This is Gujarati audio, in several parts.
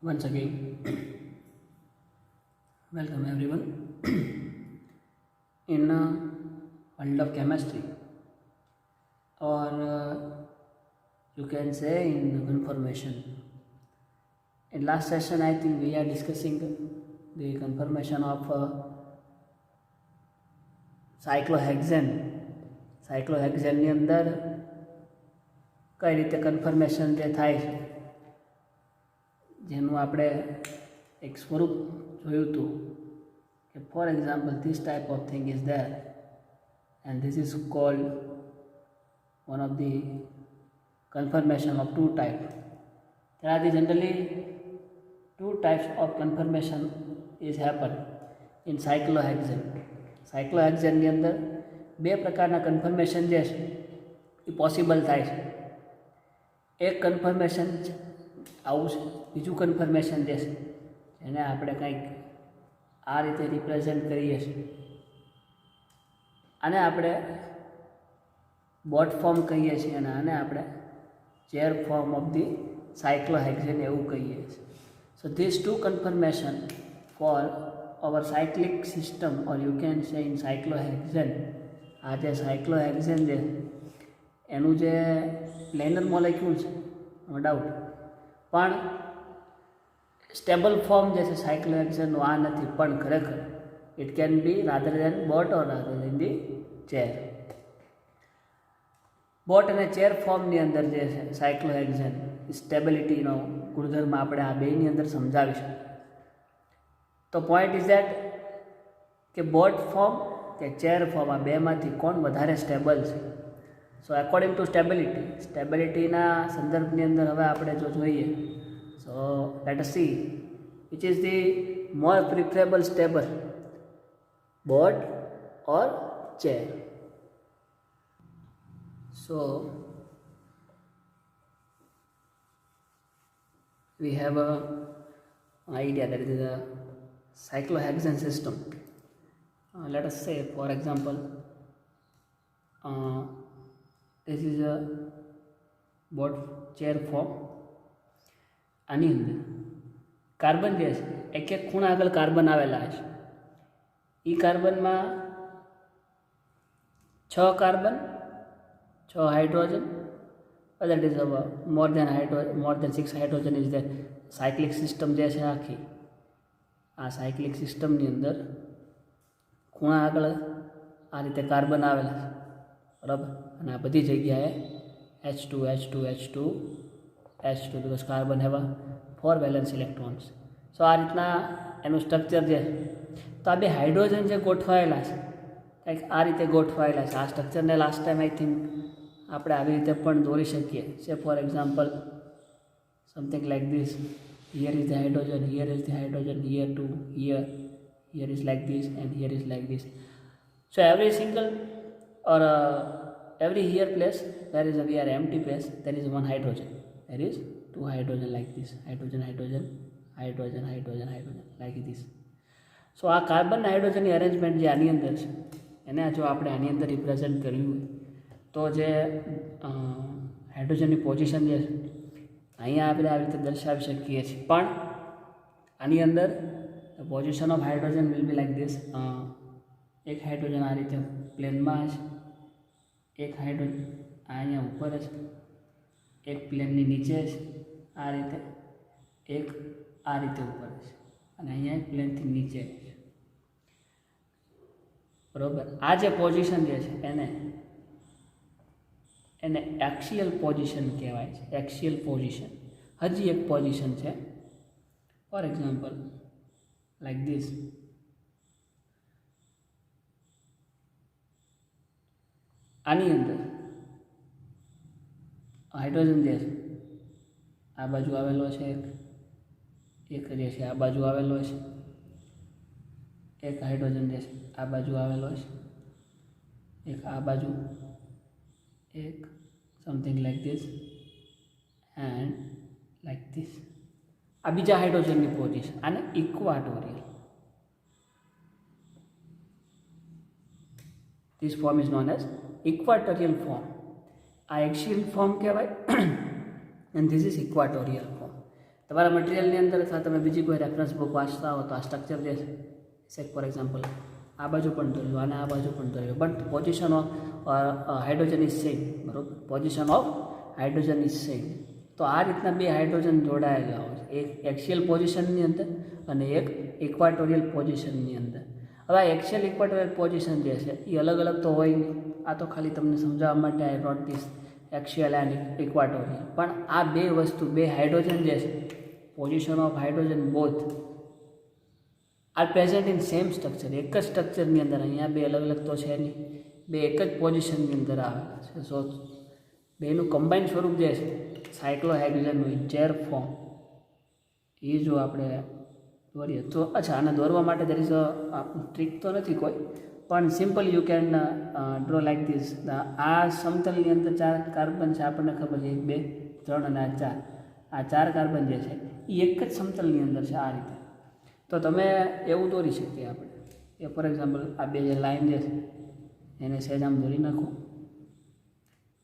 Once again, welcome everyone. In world of chemistry, or you can say in conformation. In last session, I think we are discussing the conformation of cyclohexane. Cyclohexane ની અંદર કઈ રીતે કન્ફર્મેશન જે થાય છે જેનું આપણે એક સ્વરૂપ જોયું હતું કે four example this type of thing is there and this is called one of the conformation of two type. There are generally two types of conformation is happen in cyclohexane. Cyclohexane ની અંદર બે પ્રકારના કન્ફર્મેશન જે છે એ પોસિબલ થાય છે. એક કન્ફર્મેશન આવું છે, બીજું કન્ફર્મેશન જે છે એને આપણે કંઈક આ રીતે રિપ્રેઝેન્ટ કરીએ છીએ. આને આપણે બોટ ફોર્મ કહીએ છીએ અને આને આપણે chair form of the cyclohexane એવું કહીએ છીએ. So this two conformation for our cyclic system or you can say in cyclohexane. આ જે cyclohexane છે એનું જે પ્લેનર મોલેક્યુલ છે નો ડાઉટ, પણ સ્ટેબલ ફોર્મ જે છે cyclohexaneનું આ નથી, પણ ખરેખર it can B rather then boat or rather than the chair. Boat અને ચેર ફોર્મની અંદર જે છે cyclohexane સ્ટેબિલિટીનો ગુણધર્મ આપણે આ બેની અંદર સમજાવીશું. તો પોઈન્ટ ઇઝ દેટ કે બોટ ફોર્મ કે ચેર ફોર્મ આ બેમાંથી કોણ વધારે સ્ટેબલ છે. સો એકોર્ડિંગ ટુ સ્ટેબિલિટીના સંદર્ભની અંદર હવે આપણે જો જોઈએ, so let us C which is the more preferable stable, boat or chair. So we have an idea that is a cyclohexane system. Let us say, for example, this is a boat chair form. આની અંદર કાર્બન જે છે એક એક ખૂણા આગળ કાર્બન આવેલા છે. એ કાર્બનમાં 6 carbon, 6 hydrogen, that is more than 6 hydrogen is there. Cyclic system જે છે આખી આ સાયક્લિક સિસ્ટમની અંદર ખૂણા આગળ આ રીતે કાર્બન આવેલા છે, બરાબર. અને આ બધી જગ્યાએ H2 because carbon have 4 valence electrons. So આ રીતના એનું સ્ટ્રક્ચર જે છે. તો આ બે હાઇડ્રોજન જે ગોઠવાયેલા છે કંઈક આ રીતે ગોઠવાયેલા છે. આ સ્ટ્રક્ચરને લાસ્ટ ટાઈમ આઈ થિંક આપણે આવી રીતે પણ દોરી શકીએ. સે for example something like this. Here is the hydrogen, here is the hydrogen, here two here, here is like this and here is like this. So every single or every here place there is a we are empty place, there is one hydrogen, there is 2 hydrogen like this, hydrogen like this. સો આ કાર્બન હાઇડ્રોજનની અરેન્જમેન્ટ જે આની અંદર છે એને જો આપણે આની અંદર રિપ્રેઝેન્ટ કર્યું તો જે હાઇડ્રોજનની પોઝિશન જે છે અહીંયા આપણે આવી રીતે દર્શાવી શકીએ છીએ. પણ આની અંદર position of hydrogen will be like this. એક હાઇડ્રોજન આ રીતે પ્લેનમાં છે, એક હાઇડ્રોજન અહીંયા ઉપર છે, એક પ્લેનની નીચે છે આ રીતે, એક આ રીતે ઉપર છે અને અહીંયા એક પ્લેનથી નીચે છે, બરાબર. આ જે પોઝિશન જે છે એને એક્સિયલ પોઝિશન કહેવાય છે. એક્સિયલ પોઝિશન હજી એક પોઝિશન છે. For example like this. આની અંદર હાઇડ્રોજન જે છે આ બાજુ આવેલો છે, એક જે છે આ બાજુ આવેલો છે, એક હાઇડ્રોજન જે છે આ બાજુ આવેલો છે, એક આ બાજુ, એક something like this and like this. આ બીજા હાઇડ્રોજનની પોઝિશન. આને equatorial, this form is known as equatorial form. આ એક્સિયલ ફોર્મ કહેવાય and this is equatorial form. તમારા મટીરિયલની અંદર અથવા તમે બીજી કોઈ રેફરન્સ બુક વાંચતા હો તો આ સ્ટ્રક્ચર જે છે ફોર એક્ઝામ્પલ આ બાજુ પણ દોરેલું અને આ બાજુ પણ દોરેલું, but position of hydrogen is same, બરાબર, position of hydrogen is same. તો આ રીતના બે હાઇડ્રોજન જોડાયેલા હોય છે, એક એક્સિયલ પોઝિશનની અંદર અને એક ઇક્વાટોરિયલ પોઝિશનની અંદર. હવે આ એક્સિયલ ઇક્વાટોરિયલ પોઝિશન જે છે એ અલગ અલગ તો હોય નહીં, આ તો ખાલી તમને સમજાવવા માટે I wrote this axial and equatorial. પણ આ બે વસ્તુ, બે હાઇડ્રોજન જે છે, position of hydrogen both are present in same structure, એક જ સ્ટ્રક્ચરની અંદર. અહીંયા બે અલગ અલગ તો છે નહીં, બે એક જ પોઝિશનની અંદર આવેલા છે. સો બેનું કમ્બાઇન સ્વરૂપ જે છે સાયક્લોહેક્ઝેનનું ચેર ફોર્મ એ જો આપણે દોરીએ તો, અચ્છા, આને દોરવા માટે દર ઇઝ ટ્રીક તો નથી કોઈ, પણ simple you can draw like this. આ સમતલની અંદર 4 કાર્બન છે, આપણને ખબર છે 1 2 3 અને આ 4 કાર્બન જે છે એ એક જ સમતલની અંદર છે આ રીતે. તો તમે એવું દોરી શકીએ આપણે એ ફોર એક્ઝામ્પલ આ બે જે લાઈન જે છે એને સહેજ આમ દોરી નાખો,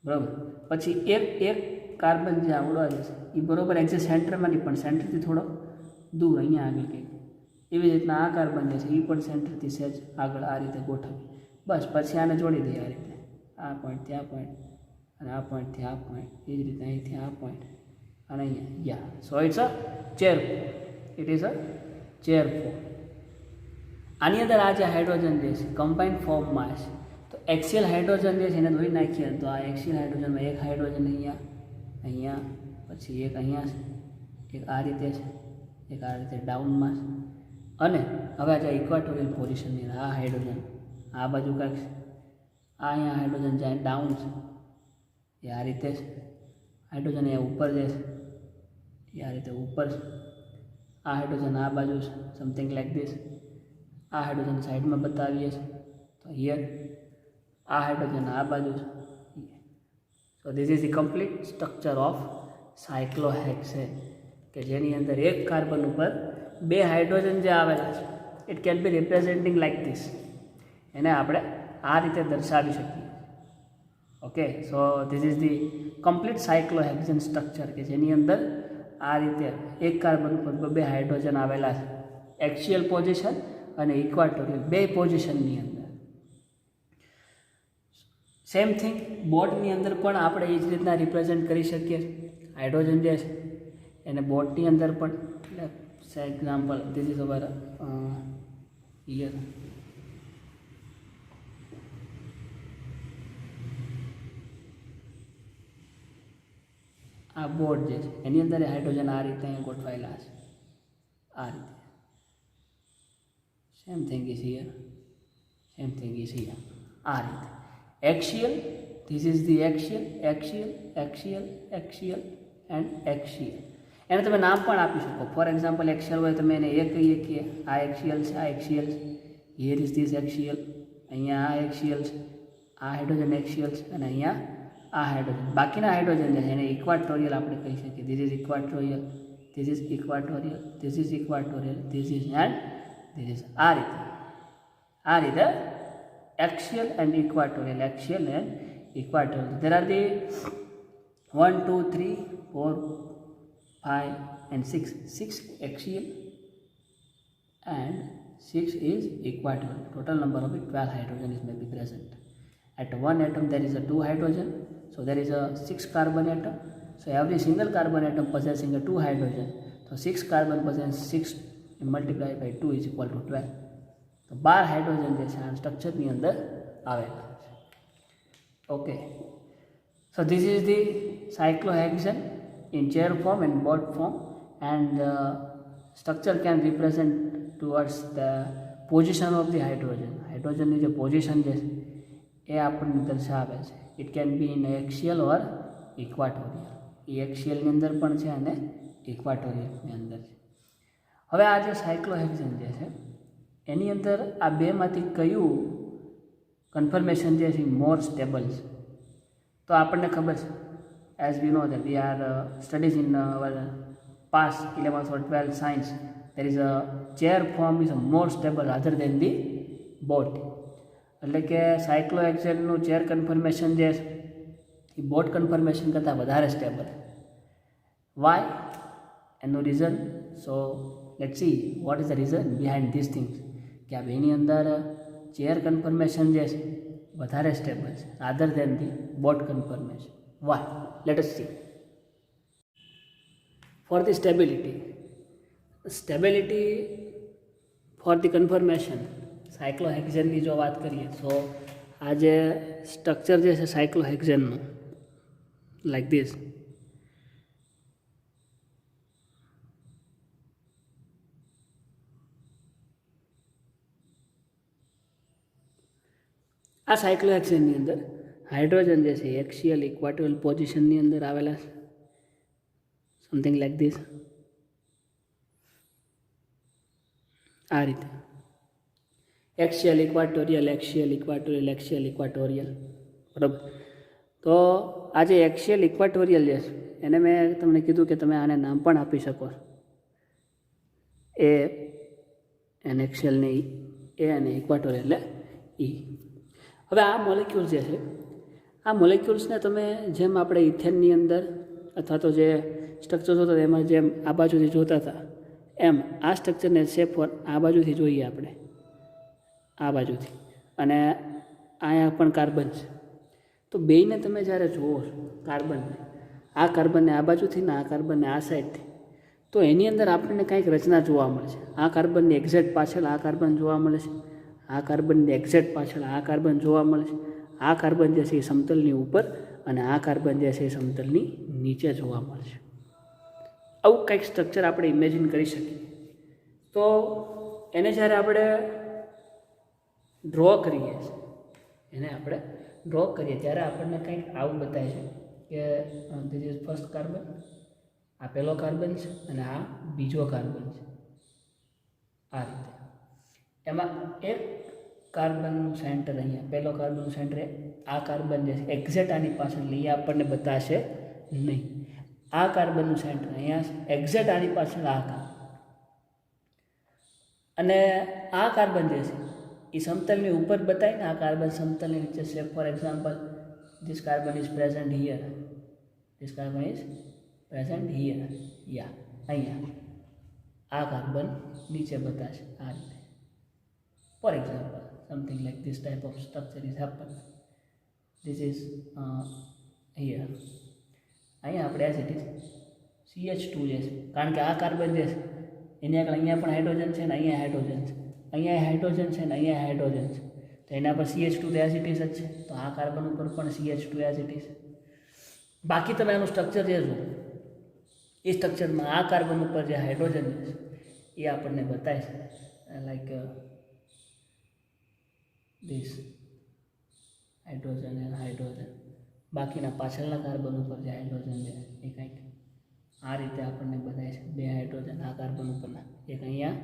બરાબર. પછી એક કાર્બન જે આવડવા જે છે એ બરાબર એક્ઝેક્ટ સેન્ટરમાં નહીં પણ સેન્ટરથી થોડો દૂર અહીંયા આગળ કંઈક, એવી રીતના આ કાર્બન જે છે એ પણ સેન્ટરથી સહેજ આગળ આ રીતે ગોઠવી, બસ. પછી આને જોડી દઈએ આ રીતે, આ પોઈન્ટ ત્યાં પોઈન્ટ અને આ પોઈન્ટથી આ પોઈન્ટ, એ જ રીતે અહીંથી આ પોઈન્ટ અને અહીંયા, yeah. So it's a chair form, it is a chair form. આની અંદર આ જે હાઇડ્રોજન જે છે કમ્બાઇન્ડ ફોર્મમાં છે, તો એક્સિયલ હાઇડ્રોજન જે છે એને ધોઈ નાખીએ તો આ એક્સિયલ હાઇડ્રોજનમાં એક હાઇડ્રોજન અહીંયા, પછી એક અહીંયા છે, એક આ રીતે છે, એક આ રીતે ડાઉનમાં છે. અને હવે આ જે ઇક્વાટોરિયલ પોઝિશનની આ હાઇડ્રોજન આ બાજુ કાંઈક છે, આ અહીંયા હાઇડ્રોજન જાય ડાઉન છે એ આ રીતે છે, હાઇડ્રોજન અહીંયા ઉપર જે છે એ આ રીતે ઉપર છે, આ હાઇડ્રોજન આ બાજુ છે સમથિંગ લાઈક ધીસ, આ હાઇડ્રોજન સાઈડમાં બતાવીએ છીએ તો હિયર, આ હાઇડ્રોજન આ બાજુ છે. So this is the complete structure of cyclohexane, કે જેની અંદર એક કાર્બન ઉપર બે હાઇડ્રોજન જે આવેલા છે it can be representing like this, એને આપણે આ રીતે દર્શાવી શકીએ. Okay, so this is the complete cyclohexane structure, કે જેની અંદર આ રીતે એક કાર્બન ઉપર બે હાઇડ્રોજન આવેલા છે, એક્સિયલ પોઝિશન અને ઇક્વાટોરિયલ બે પોઝિશનની અંદર. સેમ થિંગ બોટની અંદર પણ આપણે એ જ રીતના રિપ્રેઝેન્ટ કરી શકીએ. હાઇડ્રોજન જે છે એને બોટની અંદર પણ, એટલે example this is hour here, આ બોટ જે છે એની અંદર હાઇડ્રોજન આ રીતે અહીં ગોઠવાયેલા છે આ રીતે. Same thing is here, same thing is here, આ રીતે. Axial, this is the axial, axial, axial, axial and axial. એને તમે નામ પણ આપી શકો. ફોર એક્ઝામ્પલ એક્સિયલ હોય તમે એને એ કહીએ કે આ એક્સિયલ છે, આ એક્સિયલ છે, હિયર ઇઝ ધીસ એક્સિયલ, અહીંયા આ એક્સિયલ છે, આ હાઇડ્રોજન એક્સિયલ છે અને અહીંયા આ હાઇડ્રોજન. બાકીના હાઇડ્રોજન છે એને ઇક્વાટોરિયલ આપણે કહી શકીએ. This is equatorial, this is equatorial, this is equatorial, this is and this is, આ રીતે, આ રીતે axial and equatorial, axial and equatorial. There are the 1 2 3 4 5 and 6 axial and 6 is equatorial. Total number of 12 hydrogen is may be present. At one atom there is a 2 hydrogen, so there is a 6 carbon atom. So every single carbon atom possessing a 2 hydrogen, so 6 carbon possess 6 multiplied by 2 is equal to 12. તો 12 હાઇડ્રોજન જે છે આ સ્ટ્રક્ચરની અંદર આવેલા છે. Okay, so this is the cyclohexane in chair form and boat form, and structure can represent towards the position of the hydrogen. હાઇડ્રોજનની જે પોઝિશન જે છે એ આપણને દર્શાવે છે. It can be in axial or equatorial. એ એક્સિયલની અંદર પણ છે અને ઇક્વાટોરિયલની અંદર છે. હવે આ જે સાયક્લોહેક્સેન જે છે એની અંદર આ બેમાંથી કયું કન્ફર્મેશન જે છે મોર સ્ટેબલ છે? તો આપણને ખબર છે, as we know that we are studies in our past 11th or 12th science, there is a chair form is a more stable rather than the boat. એટલે કે સાયક્લોહેક્સેનનું ચેર કન્ફર્મેશન જે છે એ બોટ કન્ફર્મેશન કરતાં વધારે સ્ટેબલ. વાય? એનું reason, so let's see what is the reason behind this things, કે આ બેની અંદર ચેર કન્ફર્મેશન જે છે વધારે સ્ટેબલ છે rather than the boat conformation. Why? Let us see. For the stability for the conformation સાયક્લોહેક્ઝેનની જો વાત કરીએ, સો આ જે સ્ટ્રક્ચર જે છે સાયક્લોહેક્ઝેનનું લાઈક ધીસ, આ સાયક્લોહેક્ઝેનની અંદર હાઇડ્રોજન જે છે એક્સિયલ ઇક્વાટોરિયલ પોઝિશનની અંદર આવેલા છે, સમથિંગ લાઈક ધીસ, આ રીતે એક્સિયલ ઇક્વાટોરિયલ બરાબર. તો આ જે એક્સિયલ ઇક્વાટોરિયલ છે એને મેં તમને કીધું કે તમે આને નામ પણ આપી શકો, એ એન એક્સિયલની એ અને ઇક્વાટોરિયલ એટલે ઈ. હવે આ મોલેક્યુલ્સ જે છે આ મોલેક્યુલ્સને તમે જેમ આપણે ઇથેનની અંદર અથવા તો જે સ્ટ્રક્ચર જોતા એમાં જેમ આ બાજુથી જોતા હતા એમ આ સ્ટ્રક્ચરને શેપ આ બાજુથી જોઈએ આપણે, આ બાજુથી, અને અહીંયા પણ કાર્બન છે. તો બેયને તમે જ્યારે જુઓ છો કાર્બનને, આ કાર્બનને આ બાજુથી ને આ કાર્બનને આ સાઈડથી, તો એની અંદર આપણને કંઈક રચના જોવા મળે છે. આ કાર્બનની એક્ઝેક્ટ પાછળ આ કાર્બન જોવા મળે છે, આ કાર્બનની એક્ઝેક્ટ પાછળ આ કાર્બન જોવા મળે છે. આ કાર્બન જે છે એ સમતલની ઉપર અને આ કાર્બન જે છે એ સમતલની નીચે જોવા મળે છે. આવું કંઈક સ્ટ્રક્ચર આપણે ઇમેજિન કરી શકીએ. તો એને જ્યારે આપણે ડ્રો કરીએ ત્યારે આપણને કંઈક આવું બતાવે છે કે ધીસ ઇઝ ફર્સ્ટ કાર્બન, આ પહેલો કાર્બન છે અને આ બીજો કાર્બન છે, આ રીતે. એમાં એક કાર્બનનું સેન્ટર અહીંયા, પહેલો કાર્બનનું સેન્ટર આ કાર્બન જે છે એક્ઝેક્ટ આની પાછળ લઈએ આપણને બતાશે નહીં. આ કાર્બનનું સેન્ટર અહીંયા એક્ઝેક્ટ આની પાછળ આ કાર્બન, અને આ કાર્બન જે છે એ સમતલની ઉપર બતાવીને આ કાર્બન સમતલની નીચે છે. For example this carbon is present here, yeah અહીંયા આ કાર્બન નીચે બતાશે આ રીતે. For example something like this type of structure is happen. This is here. અહીંયા આપણે એઝ ઇટ ઇઝ CH2 જે છે, કારણ કે આ કાર્બન જે છે એની આગળ અહીંયા પણ હાઇડ્રોજન છે ને અહીંયા હાઇડ્રોજન છે, અહીંયા હાઇડ્રોજન છે ને અહીંયા હાઇડ્રોજન છે, તો એના પર CH2 તો એઝ ઇટ ઇઝ જ છે. તો આ કાર્બન ઉપર પણ CH2 એઝ ઇટ ઇઝ. બાકી તમે એનું સ્ટ્રક્ચર જે જુઓ એ સ્ટ્રક્ચરમાં આ કાર્બન ઉપર જે હાઇડ્રોજન છે એ આપણને બતાવે છે લાઈક this હાઇડ્રોજન અને હાઇડ્રોજન. બાકીના પાછળના કાર્બન ઉપર જે હાઇડ્રોજન છે એ કંઈક આ રીતે આપણને બતાવે છે. બે હાઇડ્રોજન આ કાર્બન ઉપરના, એક અહીંયા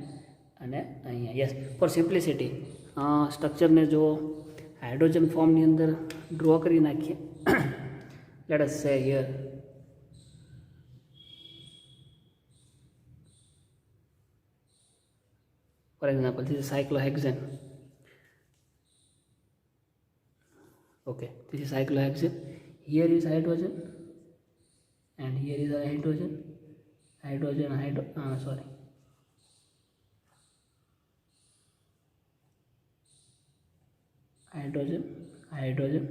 અને અહીંયા. યસ, ફોર સિમ્પ્લિસિટી સ્ટ્રક્ચરને જો હાઇડ્રોજન ફોર્મની અંદર ડ્રો કરી નાખીએ, let us say here for example this is cyclohexane. Okay, this is cyclohexane. Here is hydrogen and here is a hydrogen, hydrogen, hydrogen, hydrogen, hydrogen,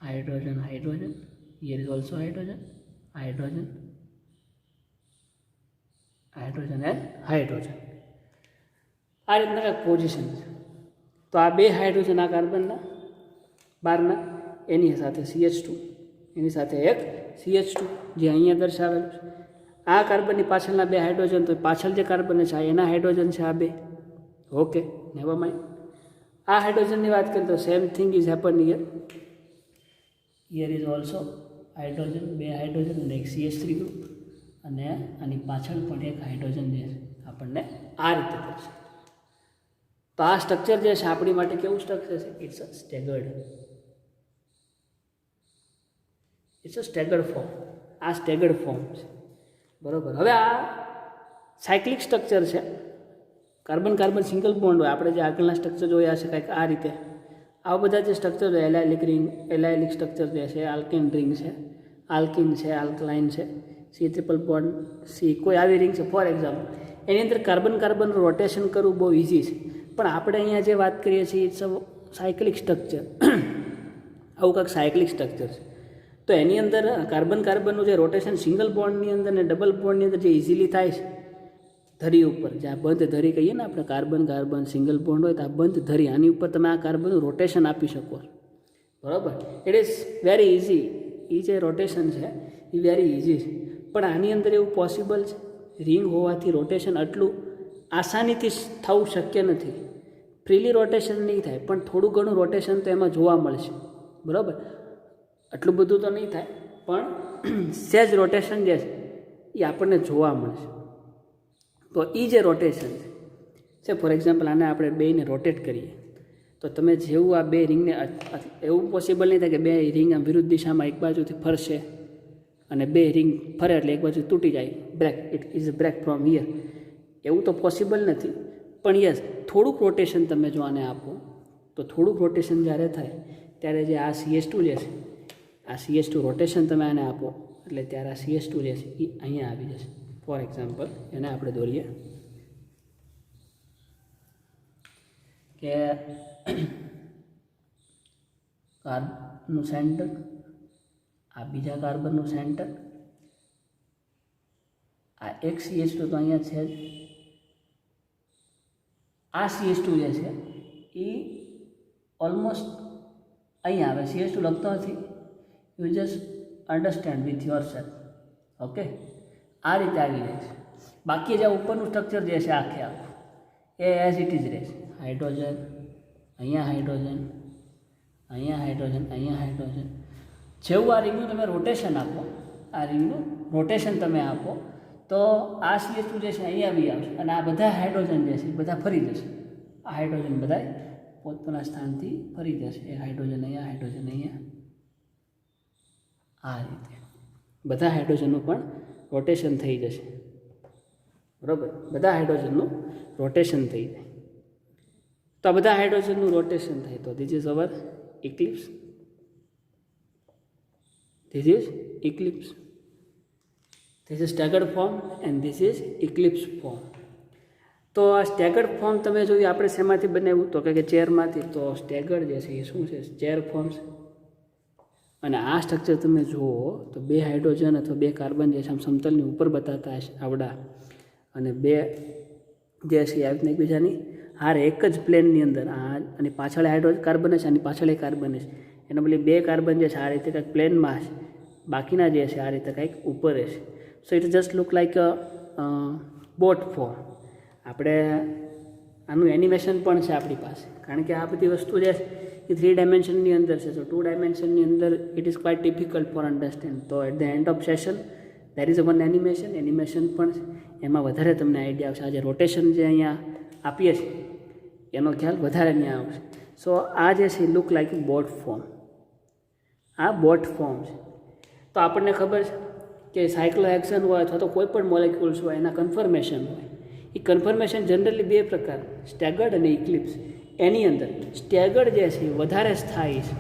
hydrogen, hydrogen. Here is also hydrogen, hydrogen, hydrogen and hydrogen. આ રીતના પોઝિશન છે. તો આ બે હાઇડ્રોજન આ કાર્બનના બારના, એની સાથે CH2, એની સાથે એક CH2 જે અહીંયા દર્શાવેલું છે. આ કાર્બનની પાછળના બે હાઇડ્રોજન, તો પાછળ જે કાર્બન છે એના હાઇડ્રોજન છે આ બે. Okay, never mind. આ હાઇડ્રોજનની વાત કરીએ તો same thing is happen here. Here is also hydrogen, બે હાઇડ્રોજન અને એક CH3 ગ્રુપ, અને આની પાછળ પણ એક હાઇડ્રોજન જે છે આપણને આ રીતે દર્શાવે. તો આ સ્ટ્રક્ચર જે છે આપણી માટે કેવું સ્ટ્રક્ચર છે? It's a staggered form. આ સ્ટેગર્ડ ફોર્મ છે, બરાબર. હવે આ સાયક્લિક સ્ટ્રક્ચર છે. કાર્બન કાર્બન સિંગલ બોન્ડ હોય, આપણે જે આગળના સ્ટ્રક્ચર જોયા છે કંઈક આ રીતે. આવા બધા જે સ્ટ્રક્ચર હોય, એલાયલિક રિંગ, એલાયલિક સ્ટ્રક્ચર જે છે, આલ્કેન રિંગ છે, આલ્કિન છે, આલ્કલાઇન છે, C ટ્રિપલ બોન્ડ C, કોઈ આવી રિંગ છે ફોર એક્ઝામ્પલ, એની અંદર કાર્બન રોટેશન કરવું બહુ ઇઝી છે. પણ આપણે અહીંયા જે વાત કરીએ છીએ ઇટ્સ અ સાયકલિક સ્ટ્રક્ચર. આવું કંઈક સાયકલિક સ્ટ્રક્ચર છે. તો એની અંદર કાર્બનનું જે રોટેશન સિંગલ બોન્ડની અંદર ને ડબલ બોન્ડની અંદર જે ઇઝીલી થાય છે ધરી ઉપર, જ્યાં બંધ ધરી કહીએ ને આપણે, કાર્બન સિંગલ બોન્ડ હોય તો આ બંધ ધરી, આની ઉપર તમે આ કાર્બનનું રોટેશન આપી શકો, બરાબર. It is very easy. એ જે રોટેશન છે એ વેરી ઇઝી છે. પણ આની અંદર એવું પોસિબલ છે, રિંગ હોવાથી રોટેશન આટલું આસાનીથી થવું શક્ય નથી. ફ્રીલી રોટેશન નહીં થાય, પણ થોડું ઘણું રોટેશન તો એમાં જોવા મળશે, બરાબર. આટલું બધું તો નહીં થાય, પણ સહેજ રોટેશન જે છે એ આપણને જોવા મળશે. તો એ જે રોટેશન છે, ફોર એક્ઝામ્પલ આને આપણે બેને રોટેટ કરીએ તો તમે જેવું આ બે રિંગને, એવું પોસિબલ નહીં થાય કે બે રિંગ આમ વિરુદ્ધ દિશામાં એક બાજુથી ફરશે અને બે રિંગ ફરે એટલે એક બાજુ તૂટી જાય, break, it is a break from here. એવું તો પોસિબલ નથી. પણ યસ, થોડુંક રોટેશન તમે જો આને આપો તો થોડુંક રોટેશન જ્યારે થાય ત્યારે જે આ CS2 જે છે, આ CS2 રોટેશન તમે આને આપો એટલે ત્યારે આ CS2 જે છે એ અહીંયા આવી જશે. ફોર એક્ઝામ્પલ એને આપણે દોરીએ કે કાર્બનનું સેન્ટર, આ બીજા કાર્બનનું સેન્ટર, આ એક CS2 તો અહીંયા છે જ, આ CS2 જે છે એ ઓલમોસ્ટ અહીંયા આવે. CS2 લખતો નથી, you just understand with your self, okay. આ રીતે આવી જાય છે. બાકી જે ઉપરનું સ્ટ્રક્ચર જે છે આખે આખું એ એઝ ઇટ ઇઝ રહેશે. હાઇડ્રોજન, અહીંયા હાઇડ્રોજન, અહીંયા હાઇડ્રોજન, અહીંયા હાઇડ્રોજન. જેવું આ રિંગનું તમે રોટેશન આપો, આ રિંગનું રોટેશન તમે આપો તો આ CS2 જે છે અહીંયા બી આવશે અને આ બધા હાઇડ્રોજન જે છે બધા ફરી જશે. આ હાઇડ્રોજન બધા પોતપોતાના સ્થાનથી ફરી જશે. એક હાઇડ્રોજન અહીંયા, હાઇડ્રોજન અહીંયા, આ રીતે બધા હાઇડ્રોજનનું પણ રોટેશન થઈ જશે, બરાબર. બધા હાઇડ્રોજનનું રોટેશન થઈ જાય. તો આ બધા હાઇડ્રોજનનું રોટેશન થાય તો this is hour eclipse. This is eclipse. This is staggered form and this is eclipse form. તો આ સ્ટેગર્ડ ફોર્મ તમે જોયું આપણે શેમાંથી બનાવ્યું તો કે ચેરમાંથી. તો સ્ટેગર્ડ જે છે એ શું છે? Chair forms. અને આ સ્ટ્રક્ચર તમે જુઓ તો બે હાઇડ્રોજન અથવા બે કાર્બન જે છે આમ સમતલની ઉપર બતાવતા હશે આવડા, અને બે જે છે આવી રીતના એકબીજાની હાર એક જ પ્લેનની અંદર, આ અને પાછળ હાઇડ્રોજન કાર્બન છે, આની પાછળ એક કાર્બન છે, એના બદલે બે કાર્બન જે છે આ રીતે કંઈક પ્લેનમાં હશે, બાકીના જે છે આ રીતે કંઈક ઉપર હશે. So it just look like a boat form. આપણે આનું એનિમેશન પણ છે આપણી પાસે, કારણ કે આ બધી વસ્તુ જે છે એ 3 ડાયમેન્શનની અંદર છે. સો 2 ડાયમેન્શનની અંદર it is quite difficult for understand. તો at the end of session there is one animation પણ છે, એમાં વધારે તમને આઈડિયા આવશે. આ જે રોટેશન જે અહીંયા આપીએ છીએ એનો ખ્યાલ વધારે અહીંયા આવશે. સો આ જે છે લુક લાઈક બોટ ફોર્મ. આ બોટ ફોર્મ છે. તો આપણને ખબર છે કે સાયક્લોહેક્સન હોય અથવા તો કોઈ પણ મોલેક્યુલ્સ હોય એના કન્ફર્મેશન હોય. એ કન્ફર્મેશન જનરલી બે પ્રકાર, સ્ટેગર્ડ અને ઇક્લિપ્સ. એની અંદર સ્ટેગર્ડ જે છે એ વધારે સ્થાયી છે.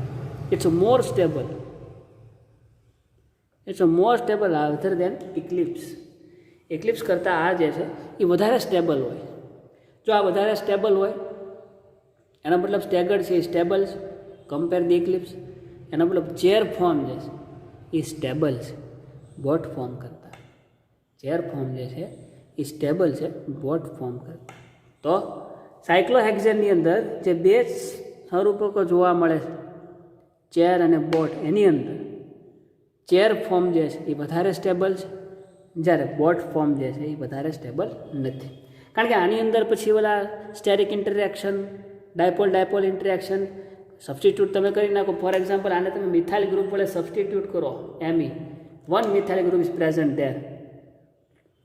It's more stable. It's more stable other than eclipse. Eclipse કરતાં આ જે છે એ વધારે સ્ટેબલ હોય. જો આ વધારે સ્ટેબલ હોય એનો મતલબ સ્ટેગર્ડ છે એ સ્ટેબલ છે કમ્પેર ધી ઇક્લિપ્સ. એનો મતલબ ચેર ફોર્મ જે છે એ સ્ટેબલ છે બોટ ફોર્મ કરતાં. ચેર ફોર્મ જે છે એ સ્ટેબલ છે બોટ ફોર્મ કરતાં. તો સાયક્લોહેક્સેનની અંદર જે બે સ્વરૂપકો જોવા મળે છે, ચેર અને બોટ, એની અંદર ચેર ફોર્મ જે છે એ વધારે સ્ટેબલ છે, જ્યારે બોટ ફોર્મ જે છે એ વધારે સ્ટેબલ નથી. કારણ કે આની અંદર પછી ઓલા steric interaction, dipole interaction substitute તમે કરી નાખો. ફોર એક્ઝામ્પલ આને તમે મિથાઇલ ગ્રુપ વડે સબસ્ટિટ્યૂટ કરો, one methyl group is present there,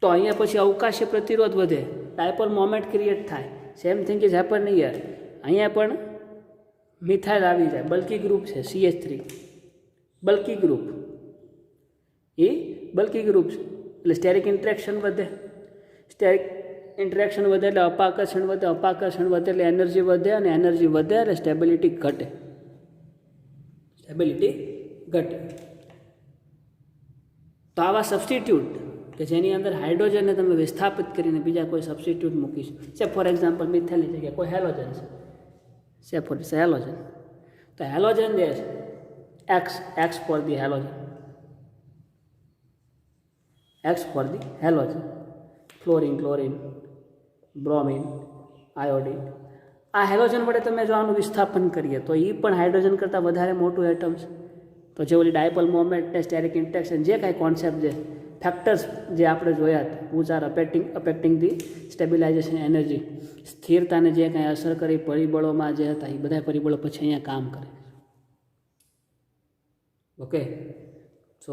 તો અહીંયા પછી અવકાશી પ્રતિરોધ વધે, ડાયપોલ મોમેન્ટ ક્રિએટ થાય. Same thing is happen here. અહીંયા પણ મિથાઇલ આવી જાય, બલ્કી ગ્રુપ છે CH3, બલ્કી ગ્રુપ છે એટલે સ્ટેરિક ઇન્ટરેક્શન વધે. સ્ટેરિક ઇન્ટરેક્શન વધે એટલે અપાકર્ષણ વધે, અપાકર્ષણ વધે એટલે એનર્જી વધે, અને એનર્જી વધે એટલે સ્ટેબિલિટી ઘટે. તો આવા સબસ્ટિટ્યૂટ કે જેની અંદર હાઇડ્રોજનને તમે વિસ્થાપિત કરીને બીજા કોઈ સબસ્ટિટ્યૂટ મૂકીશ, છે ફોર એક્ઝામ્પલ મિથેલની જગ્યાએ કોઈ હેલોજન છે ફોર હેલોજન, તો હેલોજન જે છે x for the halogen, x for the halogen, fluorine, chlorine, bromine, iodine, આ હેલોજન વડે તમે જો આનું વિસ્થાપન કરીએ તો એ પણ હાઇડ્રોજન કરતાં વધારે મોટું એટમ છે. તો જે ઓલી ડાયપોલ મોમેન્ટ ને સ્ટેરિક ઇન્ટરેક્શન જે કાંઈ કોન્સેપ્ટ છે, ફેક્ટર્સ જે આપણે જોયા which are affecting the stabilization energy, સ્થિરતાને જે કાંઈ અસર કરી પરિબળોમાં જે હતા એ બધા પરિબળો પછી અહીંયા કામ કરે. Okay, so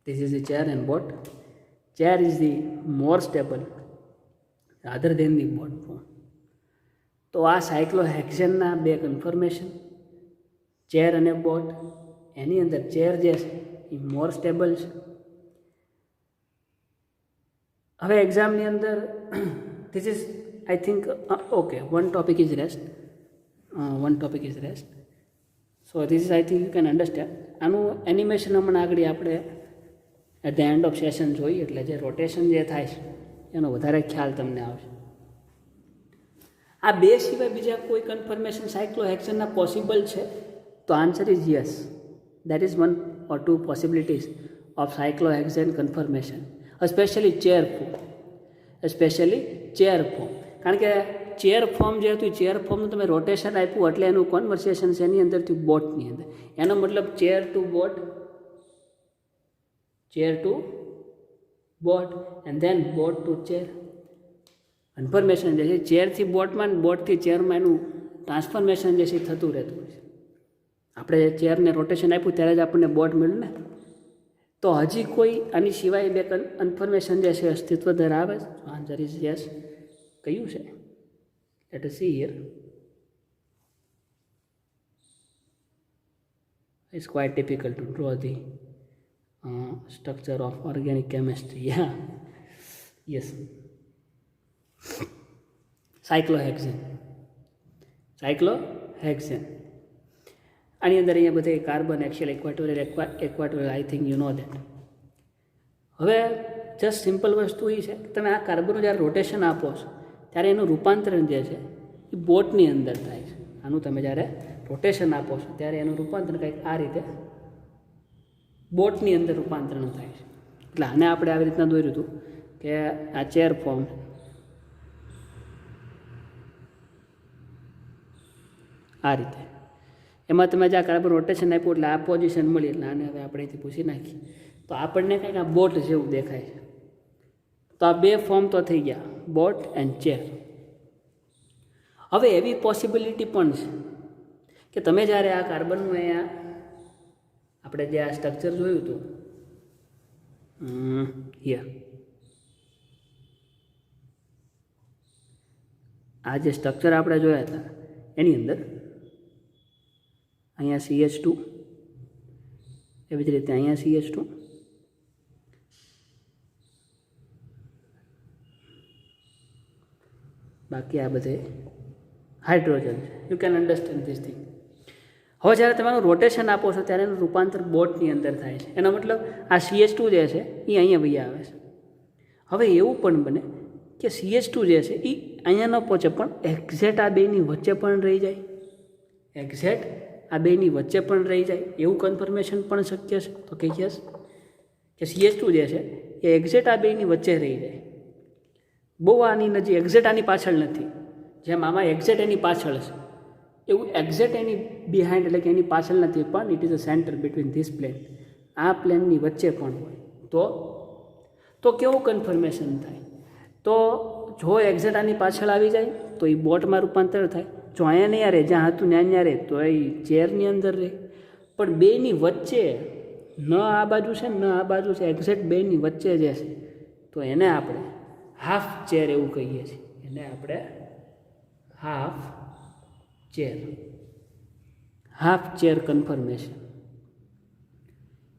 this is the chair and boat. Chair is the more stable rather than the boat form. તો આ સાયક્લોહેક્સેનના બે કન્ફર્મેશન, ચેર અને બોટ. એની અંદર ચેર જે છે એ મોર સ્ટેબલ છે. હવે એક્ઝામની અંદર this is I think okay one topic is rest, so this is I think you can understand. આનું એનિમેશન હમણાં આગળ આપણે at the end of session જોઈએ, એટલે જે રોટેશન જે થાય છે એનો વધારે ખ્યાલ તમને આવશે. આ બે સિવાય બીજા કોઈ કન્ફર્મેશન સાયક્લોહેક્સેનના પોસિબલ છે? તો answer is yes. That is one or two possibilities of cyclohexane conformation, specially chair form. કારણ કે ચેર ફોર્મ જે હતું, ચેર ફોર્મનું તમે રોટેશન આપ્યું એટલે એનું કન્વર્સેશન છે એની અંદરથી બોટની અંદર. એનો મતલબ chair to boat and then boat to chair. Conformation જે છે ચેરથી બોટમાં, બોટથી ચેરમાં એનું ટ્રાન્સફોર્મેશન જે છે એ થતું રહેતું હોય છે. આપણે ચેરને રોટેશન આપ્યું ત્યારે જ આપણને બોટ મળ્યું ને. તો હજી કોઈ આની સિવાય બે કન્ફર્મેશન જે છે અસ્તિત્વ ધરાવે છે? Answer is yes. કયું છે? Late us C here. It's quite difficult to draw the structure of organic chemistry. Yeah, yes. Cyclohexane. આની અંદર અહીંયા બધે carbon, axial, equatorial, I think you know that. હવે જસ્ટ સિમ્પલ વસ્તુ એ છે કે તમે આ કાર્બનનું જ્યારે રોટેશન આપો છો ત્યારે એનું રૂપાંતરણ જે છે એ બોટની અંદર થાય છે. આનું તમે જ્યારે રોટેશન આપો છો ત્યારે એનું રૂપાંતરણ કંઈક આ રીતે બોટની અંદર રૂપાંતરણ થાય છે. એટલે આને આપણે આવી રીતના દોર્યું હતું કે આ ચેર ફોર્મ, આ રીતે એમાં તમે જે આ કાર્બન રોટેશન આપ્યું એટલે આ પોઝિશન મળી, એટલે આને હવે આપણે અહીંથી પૂછી નાખીએ તો આપણને કંઈક આ બોટ જેવું દેખાય છે. તો આ બે ફોર્મ તો થઈ ગયા, બોટ એન્ડ ચેર. હવે એવી પોસિબિલિટી પણ છે કે તમે જ્યારે આ કાર્બનનું અહીંયા આપણે જે આ સ્ટ્રક્ચર જોયું હતું હિયર, આ જે સ્ટ્રક્ચર આપણે જોયા હતા એની અંદર અહીંયા CH2, એવી જ રીતે અહીંયા CH2, બાકી આ બધે હાઇડ્રોજન છે. You can understand this thing. હવે જ્યારે તમે આનું રોટેશન આપો છો ત્યારે એનું રૂપાંતર બોટની અંદર થાય છે. એનો મતલબ આ CH2 જે છે એ અહીંયા વહી આવે છે. હવે એવું પણ બને કે CH2 જે છે એ અહીંયા ન પહોંચે પણ એક્ઝેક્ટ આ બેની વચ્ચે પણ રહી જાય, એવું કન્ફર્મેશન પણ શક્ય છે. તો કે યસ, કે CH2 જે છે એ એક્ઝેક્ટ આ બેની વચ્ચે રહી જાય, બહુ આની નજીક, એક્ઝેક્ટ આની પાછળ નથી. જેમ આમાં એક્ઝેક્ટ એની પાછળ છે એવું એક્ઝેક્ટ એની બિહાઇન્ડ એટલે કે એની પાછળ નથી, પણ it is a centre between this plane, આ પ્લેનની વચ્ચે પણ હોય. તો કેવું કન્ફર્મેશન થાય? તો જો એક્ઝેક્ટ આની પાછળ આવી જાય તો એ બોટમાં રૂપાંતર થાય. જો અહીંયા નહીં રહે, જ્યાં હતું ત્યાં રહે તો એ ચેરની અંદર રહે. પણ બેની વચ્ચે ન આ બાજુ છે ન આ બાજુ છે, એક્ઝેક્ટ બેની વચ્ચે જે છે તો એને આપણે હાફ ચેર એવું કહીએ છીએ. એને આપણે હાફ ચેર કન્ફર્મેશન.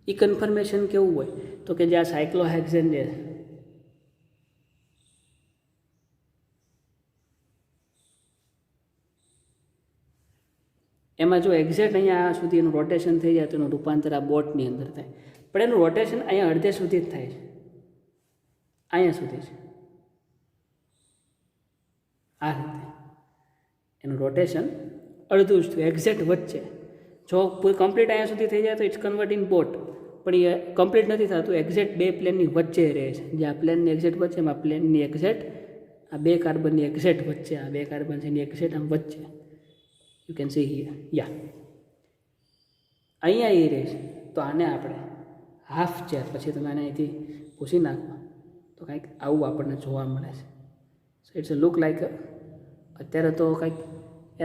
એ કન્ફર્મેશન કેવું હોય તો કે જે આ સાયક્લોહેક્સેન જે છે એમાં જો એક્ઝેક્ટ અહીંયા સુધી એનું રોટેશન થઈ જાય તો એનું રૂપાંતર આ બોટની અંદર થાય. પણ એનું રોટેશન અહીંયા અડધે સુધી જ થાય છે, અહીંયા સુધી છે, આ રીતે એનું રોટેશન અડધું જ થયું, એક્ઝેક્ટ વચ્ચે. જો કમ્પ્લીટ અહીંયા સુધી થઈ જાય તો ઇટ્સ કન્વર્ટ ઇન બોટ, પણ એ કમ્પ્લીટ નથી થતું, એક્ઝેક્ટ બે પ્લેનની વચ્ચે રહે છે. જે આ પ્લેનની એક્ઝેક્ટ વચ્ચે, આ પ્લેનની એક્ઝેક્ટ, આ બે કાર્બનની એક્ઝેક્ટ વચ્ચે, આ બે કાર્બન છે એની એક્ઝેક્ટ આમ વચ્ચે. You can see here, yeah અહીંયા એ રહે છે. તો આને આપણે હાફ ચેર, પછી તમે આને અહીંથી પૂછી નાખો તો કંઈક આવું આપણને જોવા મળે છે. So it's a look like, અત્યારે તો કંઈક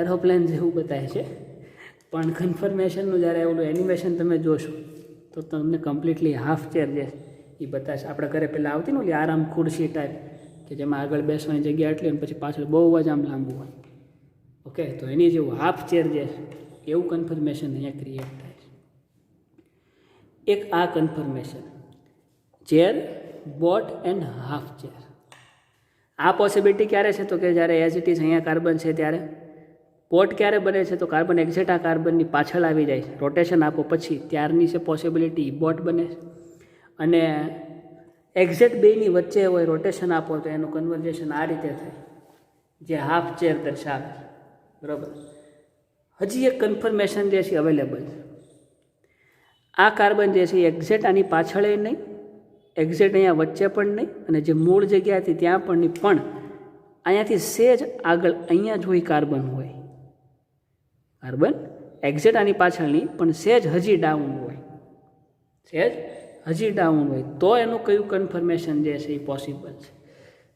એરોપ્લેન જેવું બતાવે છે, પણ કન્ફર્મેશનનું જ્યારે ઓલું એનિમેશન તમે જોશો તો તમને કમ્પ્લીટલી હાફ ચેર જે એ બતાવશે. આપણે ઘરે પહેલાં આવતી ને ઓલી આરામ ખુરશી ટાઈપ, કે જેમાં આગળ બેસવાની જગ્યા એટલી અને પછી પાછળ બહુ જ આમ લાંબુ હોય. ઓકે, તો એની જેવું હાફ ચેર જે છે એવું કન્ફર્મેશન અહીંયા ક્રિએટ થાય છે. એક આ confirmation chair, boat and half chair. આ પોસિબિલિટી ક્યારે છે? તો કે જ્યારે એઝ ઇટ ઇઝ અહીંયા કાર્બન છે ત્યારે. બોટ ક્યારે બને છે? તો કાર્બન એક્ઝેક્ટ આ કાર્બનની પાછળ આવી જાય છે, રોટેશન આપો પછી ત્યારની છે પોસિબિલિટી બોટ બને છે. અને એક્ઝેક્ટ બેની વચ્ચે હોય, રોટેશન આપો તો એનું કન્વર્ઝેશન આ રીતે થાય, જે હાફ ચેર દર્શાવે છે. બરાબર. હજી એક કન્ફર્મેશન જે છે અવેલેબલ છે. આ કાર્બન જે છે એ એક્ઝેક્ટ આની પાછળ નહીં, એક્ઝેક્ટ અહીંયા વચ્ચે પણ નહીં, અને જે મૂળ જગ્યા હતી ત્યાં પણ નહીં, પણ અહીંયાથી સેજ આગળ અહીંયા જોઈ કાર્બન હોય, કાર્બન એક્ઝેક્ટ આની પાછળ નહીં પણ સેજ હજી ડાઉન હોય, સેજ હજી ડાઉન હોય, તો એનું કયું કન્ફર્મેશન જે છે એ પોસિબલ છે.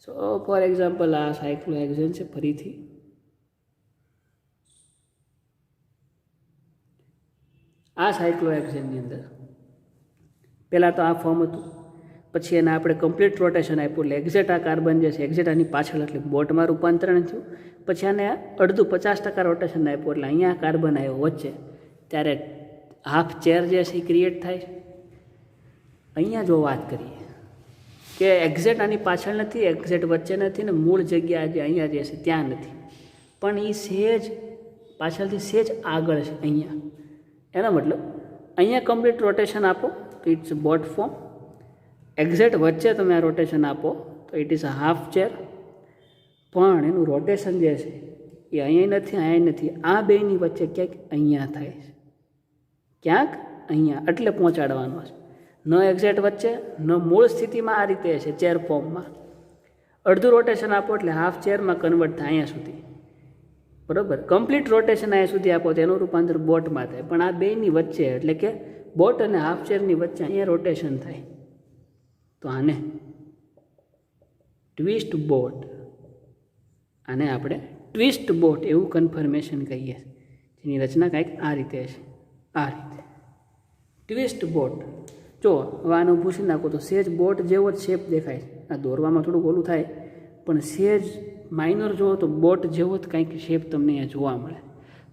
સો ફોર એક્ઝામ્પલ આ સાયક્લોહેક્ઝેન છે, ફરીથી આ સાયક્લોહેક્ઝેનની અંદર પહેલાં તો આ ફોર્મ હતું, પછી એને આપણે કમ્પ્લીટ રોટેશન આપ્યું એટલે એક્ઝેક્ટ આ કાર્બન જે છે એક્ઝેક્ટ આની પાછળ એટલે બોટમાં રૂપાંતરણ થયું. પછી આને અડધું 50% રોટેશન આપ્યું એટલે અહીંયા કાર્બન આવ્યો વચ્ચે, ત્યારે હાફ ચેર જે છે એ ક્રિએટ થાય છે. અહીંયા જો વાત કરીએ કે એક્ઝેક્ટ આની પાછળ નથી, એક્ઝેક્ટ વચ્ચે નથી, ને મૂળ જગ્યા જે અહીંયા જે છે ત્યાં નથી, પણ એ સેજ પાછળથી સેજ આગળ છે અહીંયા. એનો મતલબ અહીંયા કમ્પ્લીટ રોટેશન આપો તો ઇટ્સ બોટ ફોર્મ, એક્ઝેક્ટ વચ્ચે તમે આ રોટેશન આપો તો it is a half chair, પણ એનું રોટેશન જે છે એ અહીંયા નથી, અહીંયા નથી, આ બેની વચ્ચે ક્યાંક અહીંયા થાય છે, ક્યાંક અહીંયા, એટલે પહોંચાડવાનો છે. ન એક્ઝેક્ટ વચ્ચે, ન મૂળ સ્થિતિમાં, આ રીતે છે ચેર ફોર્મમાં. અડધું રોટેશન આપો એટલે હાફ ચેરમાં કન્વર્ટ થાય અહીંયા સુધી. બરાબર. કમ્પ્લીટ રોટેશન અહીંયા સુધી આપો તો એનું રૂપાંતર બોટમાં થાય, પણ આ બેની વચ્ચે એટલે કે બોટ અને હાફ ચેરની વચ્ચે અહીંયા રોટેશન થાય. તો આને ટ્વિસ્ટ બોટ, આને આપણે ટ્વિસ્ટ બોટ એવું કન્ફર્મેશન કહીએ, જેની રચના કંઈક આ રીતે છે, આ રીતે ટ્વિસ્ટ બોટ. જો હવે આનું પૂછી નાખો તો સેજ બોટ જેવો જ શેપ દેખાય છે. આ દોરવામાં થોડુંક ઓલું થાય, પણ સેજ માઇનર જુઓ તો બોટ જેવો જ કંઈક શેપ તમને અહીંયા જોવા મળે,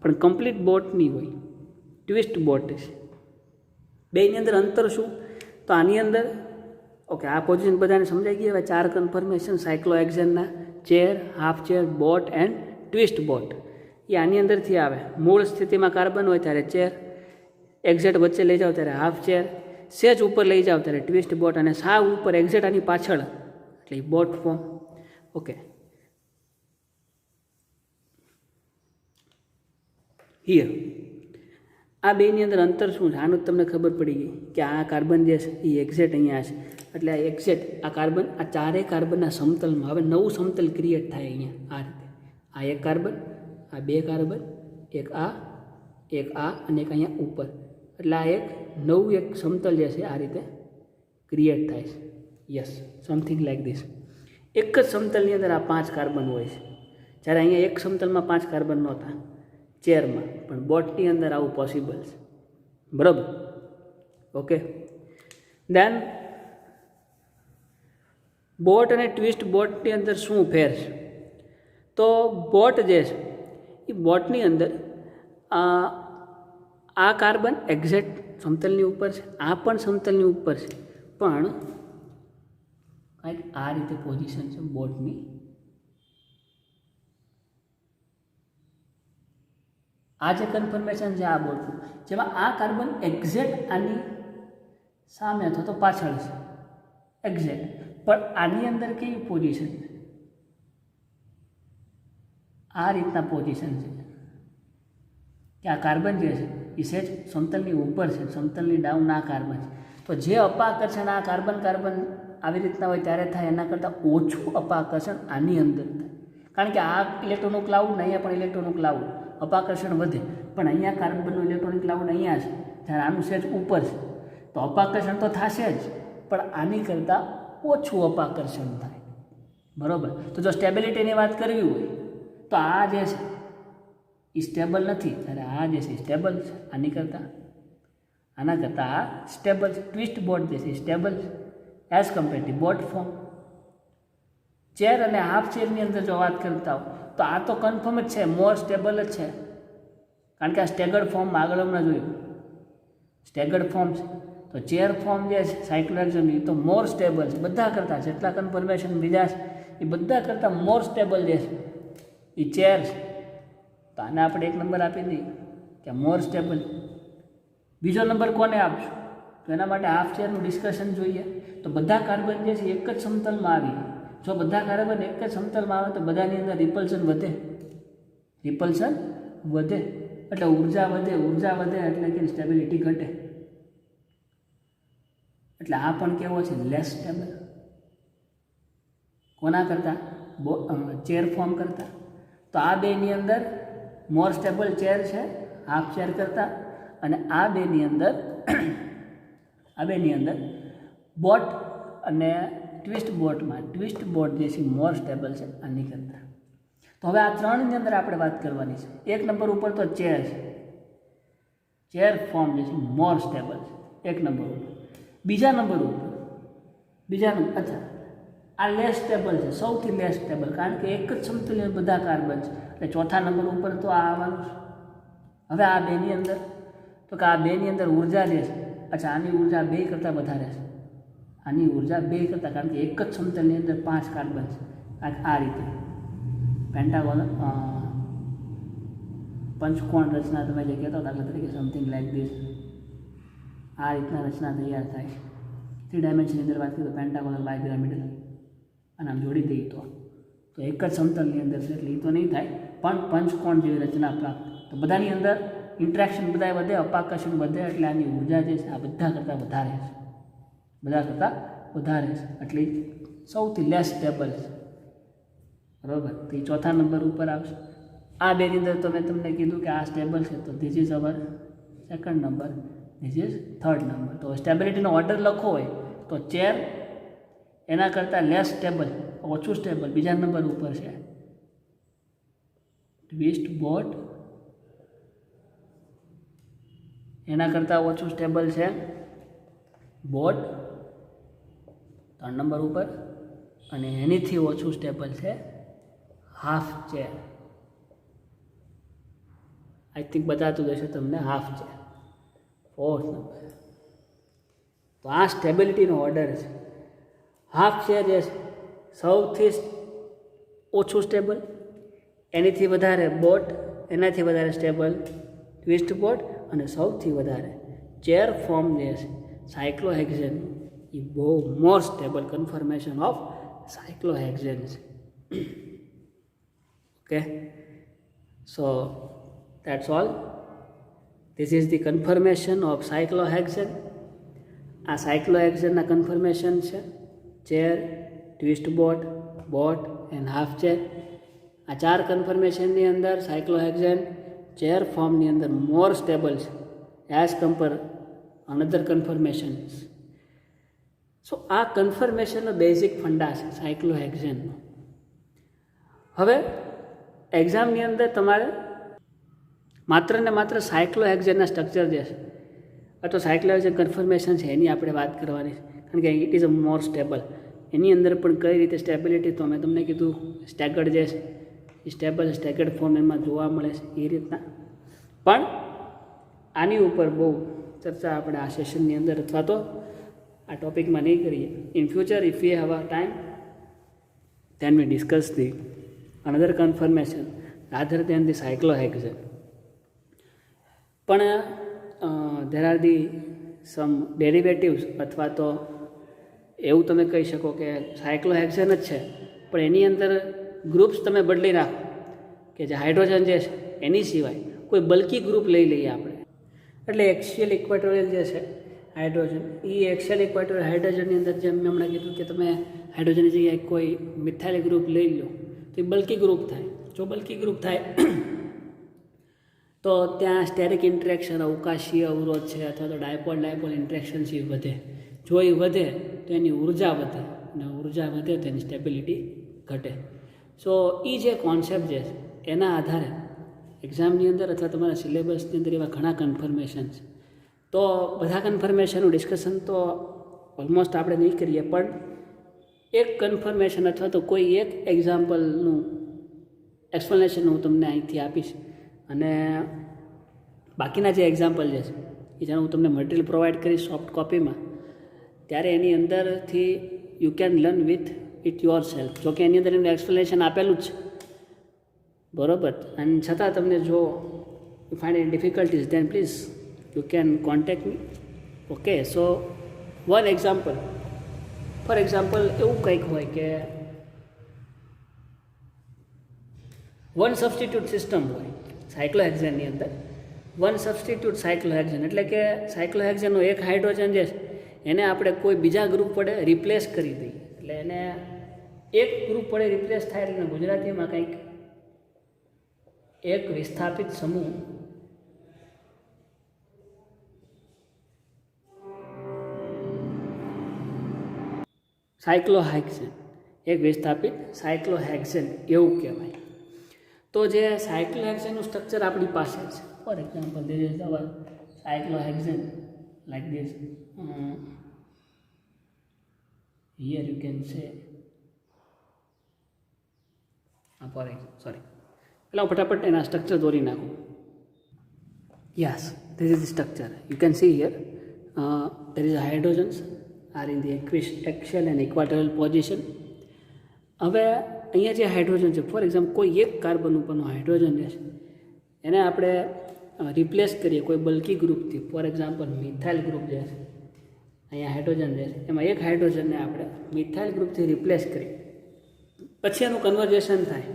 પણ કમ્પ્લીટ બોટ નહીં હોય, ટ્વિસ્ટ બોટ છે. બેની અંદર અંતર શું? તો આની અંદર ઓકે, આ પોઝિશન બધાને સમજાઈ ગઈ. હવે 4 કન્ફર્મેશન સાયક્લોહેક્ઝેનના, chair, half chair, boat and twist boat, એ આની અંદરથી આવે. મૂળ સ્થિતિમાં કાર્બન હોય ત્યારે ચેર, એક્ઝેક્ટ વચ્ચે લઈ જાઓ ત્યારે હાફ ચેર, સેજ ઉપર લઈ જાઓ ત્યારે ટ્વિસ્ટ બોટ, અને સાવ ઉપર એક્ઝેક્ટ આની પાછળ એટલે બોટ ફોર્મ. ઓકે, હિયર આ બેની અંદર અંતર શું છે આનું તમને ખબર પડી ગઈ કે આ કાર્બન જે છે એ એક્ઝેક્ટ અહીંયા છે, એટલે આ એક્ઝેક્ટ આ કાર્બન, આ ચારેય કાર્બનના સમતલમાં હવે નવું સમતલ ક્રિએટ થાય અહીંયા આ રીતે. આ એક કાર્બન, આ બે કાર્બન, એક આ અને એક અહીંયા ઉપર, એટલે આ એક નવું એક સમતલ જે છે આ રીતે ક્રિએટ થાય છે. Yes, something like this. એક જ સમતલની અંદર આ 5 કાર્બન હોય છે, જ્યારે અહીંયા એક સમતલમાં 5 કાર્બન નહોતા ચેરમાં, પણ બોટની અંદર આવું પોસિબલ છે. બરાબર. ઓકે, દેન બોટ અને ટ્વિસ્ટ બોટની અંદર શું ફેર છે? તો બોટ જે છે એ બોટની અંદર આ કાર્બન એક્ઝેક્ટ સમતલની ઉપર છે, આ પણ સમતલની ઉપર છે, પણ કંઈક આ રીતે પોઝિશન છે બોટની. આ જે કન્ફર્મેશન છે આ બોટનું, જેમાં આ કાર્બન એક્ઝેક્ટ આની સામે અથવા તો પાછળ છે એક્ઝેક્ટ. પણ આની અંદર કેવી પોઝિશન છે? આ રીતના પોઝિશન છે કે આ કાર્બન જે છે એ સહેજ સમતલની ઉપર છે, સમતલની ડાઉન આ કાર્બન છે. તો જે અપાકર્ષણ આ કાર્બન કાર્બન આવી રીતના હોય ત્યારે થાય, એના કરતાં ઓછું અપાકર્ષણ આની અંદર થાય. કારણ કે આ ઇલેક્ટ્રોનનું ક્લાઉડ ને અહીંયા પણ ઇલેક્ટ્રોનનું ક્લાઉડ, અપાકર્ષણ વધે. પણ અહીંયા કાર્બનનું ઇલેક્ટ્રોનિક ક્લાઉડ અહીંયા છે, જ્યારે આનું સહેજ ઉપર છે, તો અપાકર્ષણ તો થશે જ, પણ આની કરતાં ઓછું અપાકર્ષણ થાય. બરાબર. તો જો સ્ટેબિલિટીની વાત કરવી હોય તો આ જે છે એ સ્ટેબલ નથી, ત્યારે આ જે છે સ્ટેબલ છે. આના કરતાં આ સ્ટેબલ છે. ટ્વિસ્ટ બોટ જે છે સ્ટેબલ છે as compare to boat form. Chair અને હાફ ચેરની અંદર જો વાત કરતા હો તો આ તો કન્ફર્મ જ છે, મોર સ્ટેબલ જ છે. કારણ કે આ સ્ટેગર્ડ ફોર્મ આગળ હમણાં જોયું, સ્ટેગર્ડ ફોર્મ છે. તો ચેર ફોર્મ જે છે સાયક્લોહેક્ઝેન એ તો મોર સ્ટેબલ છે. બધા કરતાં જેટલા કન્ફર્મેશન બીજા છે એ બધા કરતાં મોર સ્ટેબલ જે છે એ ચેર છે. તો આને આપણે 1 નંબર આપી દઈએ કે મોર સ્ટેબલ. બીજો નંબર કોને આપશું? તો એના માટે હાફ ચેરનું ડિસ્કશન જોઈએ. તો બધા કાર્બન જે છે એક જ સમતલમાં આવી, જો બધા કાર્બન એક જ સમતલમાં આવે તો બધાની અંદર રિપલ્શન વધે, એટલે ઉર્જા વધે એટલે કે સ્ટેબિલિટી ઘટે. એટલે આ પણ કેવો છે? Less stable. કોના કરતાં? ચેર ફોર્મ કરતાં. તો આ બેની અંદર મોર સ્ટેબલ ચેર છે હાફ ચેર કરતાં, અને આ બેની અંદર બોટ અને ટ્વિસ્ટ બોટ જે છે મોર સ્ટેબલ છે આની કરતાં. તો હવે આ ત્રણની અંદર આપણે વાત કરવાની છે. 1 નંબર ઉપર તો ચેર છે, ચેર ફોર્મ જે છે મોર સ્ટેબલ છે 1 નંબર ઉપર. બીજા નંબર અચ્છા, આ લેસ સ્ટેબલ છે, સૌથી લેસ સ્ટેબલ, કારણ કે એક જ સમતલીય બધા કાર્બન છે. એટલે ચોથા નંબર ઉપર તો આ આવવાનું છે. હવે આ બેની અંદર તો કે આ બેની અંદર ઉર્જા જે છે, અચ્છા આની ઉર્જા 2 કરતાં વધારે છે, આની ઉર્જા 2 કરતાં, કારણ કે એક જ સમતલની અંદર 5 કાર્બન છે. આ રીતે પેન્ટાગોન પંચકોણ રચના તમે જે કહેતા દાખલા તરીકે સમથિંગ લાઈક ધીસ, આ રીતના રચના તૈયાર થાય. 3 ડાયમેન્શનની અંદર વાત કરીએ તો પેન્ટાગોનલ બાયપિરામિડલ, અને આમ જોડી દઈએ તો એક જ સમતલની અંદર છે એટલે એ તો નહીં થાય, પણ પંચકોણ જેવી રચના પ્રાપ્ત. તો બધાની અંદર ઇન્ટ્રેક્શન બધા વધે, અપાકર્ષણ વધે, એટલે આની ઉર્જા જે છે આ બધા કરતાં વધારે છે. એટલે સૌથી લેસ સ્ટેબલ છે. બરાબર. તો એ ચોથા નંબર ઉપર આવશે. આ બેની અંદર તો મેં તમને કીધું કે આ સ્ટેબલ છે, તો this is hour 2nd number, this is 3rd number. તો સ્ટેબિલિટીનો ઓર્ડર લખવો હોય તો ચેર એના કરતાં લેસ સ્ટેબલ, ઓછું સ્ટેબલ બીજા નંબર ઉપર છે. ટ્વિસ્ટ બોટ એના કરતાં ઓછું સ્ટેબલ છે બોટ 3rd નંબર ઉપર, અને એનીથી ઓછું સ્ટેબલ છે હાફ ચેર. આઈ થિંક બતાતું જશે તમને હાફ ચેર 4th નંબર. તો આ સ્ટેબિલિટીનો ઓર્ડર છે. હાફ ચેર જે છે સૌથી ઓછું સ્ટેબલ, એનીથી વધારે બોટ, એનાથી વધારે સ્ટેબલ ટ્વિસ્ટ બોટ, અને સૌથી વધારે ચેર ફોર્મ જે છે સાયક્લોહેક્ઝેન એ બહુ more stable conformation of cyclohexane છે. Okay, so that's all. This is the confirmation of cyclohexane. આ સાયક્લોહેક્ઝેનના કન્ફર્મેશન છે chair, twist boat and half chair. આ 4 કન્ફર્મેશનની અંદર સાયક્લોહેક્ઝેન ચેર ફોર્મની અંદર મોર સ્ટેબલ છે as compare another conformations. So આ કન્ફર્મેશનનો બેઝિક ફંડા છે સાયક્લોહેક્ઝેનનો. હવે એક્ઝામની અંદર તમારે માત્ર ને માત્ર સાયક્લોહેક્ઝેનના સ્ટ્રક્ચર જે છે અથવા સાયક્લોહેક્ઝેન કન્ફર્મેશન છે એની આપણે વાત કરવાની છે, કારણ કે it is a more stable. એની અંદર પણ કઈ રીતે સ્ટેબિલિટી, તો મેં તમને કીધું સ્ટેગર્ડ જે છે એ સ્ટેગર્ડ ફોર્મ એમાં જોવા મળે છે એ રીતના. પણ આની ઉપર બહુ ચર્ચા આપણે આ સેશનની અંદર અથવા તો આ ટોપિકમાં નહીં કરીએ. In future if you have a time then we discuss the another confirmation rather than the cyclohexane. પણ there are the some derivatives અથવા તો એવું તમે કહી શકો કે સાયક્લોહેક્સેન જ છે, પણ એની અંદર ગ્રુપ્સ તમે બદલી નાખો કે જે હાઇડ્રોજન જે છે એની સિવાય કોઈ બલ્કી ગ્રુપ લઈ લઈએ આપણે, એટલે એક્સિયલ ઇક્વેટોરિયલ જે છે હાઇડ્રોજન, એ એક્સિયલ ઇક્વેટોરિયલ હાઇડ્રોજનની અંદર જેમ મેં હમણાં કીધું કે તમે હાઇડ્રોજનની જગ્યાએ કોઈ મિથાઇલ ગ્રુપ લઈ લો તો એ બલ્કી ગ્રુપ થાય. જો બલ્કી ગ્રુપ થાય તો ત્યાં સ્ટેરિક ઇન્ટરેક્શન, અવકાશીય અવરોધ છે અથવા તો ડાયપોલ ડાયપોલ ઇન્ટરેક્શન છે એ વધે. જો એ વધે તો એની ઉર્જા વધે, અને ઉર્જા વધે તો એની સ્ટેબિલિટી ઘટે. સો એ જે કોન્સેપ્ટ જે છે એના આધારે એક્ઝામની અંદર અથવા તમારા સિલેબસની અંદર એવા ઘણા કન્ફર્મેશન છે. તો બધા કન્ફર્મેશનનું ડિસ્કશન તો ઓલમોસ્ટ આપણે નહીં કરીએ, પણ એક કન્ફર્મેશન અથવા તો કોઈ એક એક્ઝામ્પલનું એક્સપ્લેનેશન હું તમને અહીંથી આપીશ, અને બાકીના જે એક્ઝામ્પલ જે છે એ જ્યારે હું તમને મટિરિયલ પ્રોવાઈડ કરીશ સોફ્ટ કોપીમાં, ત્યારે એની અંદરથી you can learn with it your self. જોકે એની અંદર એનું એક્સપ્લેનેશન આપેલું જ છે, બરાબર, અને છતાં તમને જો you find any difficulties then please you can contact me. Okay, so one example, for example એવું કંઈક હોય કે વન સબસ્ટિટ્યૂટ સિસ્ટમ હોય સાયક્લોહેક્ઝેનની અંદર. વન સબસ્ટિટ્યૂટ સાયક્લોહેક્ઝેન એટલે કે સાયક્લોહેક્ઝેનનો એક હાઇડ્રોજન જે છે એને આપણે કોઈ બીજા ગ્રુપ વડે રિપ્લેસ કરી દઈએ, એટલે એને એક ગ્રુપ વડે રિપ્લેસ થાય એટલે ગુજરાતીમાં કંઈક એક વિસ્થાપિત સમૂહ સાયક્લોહેક્સેન, એક વિસ્થાપિત સાયક્લોહેક્સેન એવું કહેવાય. તો જે સાયક્લોહેક્સેનનું સ્ટ્રક્ચર આપણી પાસે છે, for example this is our cyclohexane like this, here you can say for example, sorry, એટલે હું ફટાફટ એના સ્ટ્રક્ચર દોરી નાખું. Yes, this is the structure. You can see here there is hydrogens are in the axial and equatorial position. હવે અહીંયા જે હાઇડ્રોજન છે, ફોર એક્ઝામ્પલ કોઈ એક કાર્બન ઉપરનો હાઇડ્રોજન છે એને આપણે રિપ્લેસ કરીએ કોઈ બલ્કી ગ્રુપથી, ફોર એક્ઝામ્પલ મિથાઇલ ગ્રુપ જે છે, અહીંયા હાઇડ્રોજન જે છે એમાં એક હાઇડ્રોજનને આપણે મિથાઇલ ગ્રુપથી રિપ્લેસ કરીએ, પછી એનું કન્વર્ઝેશન થાય,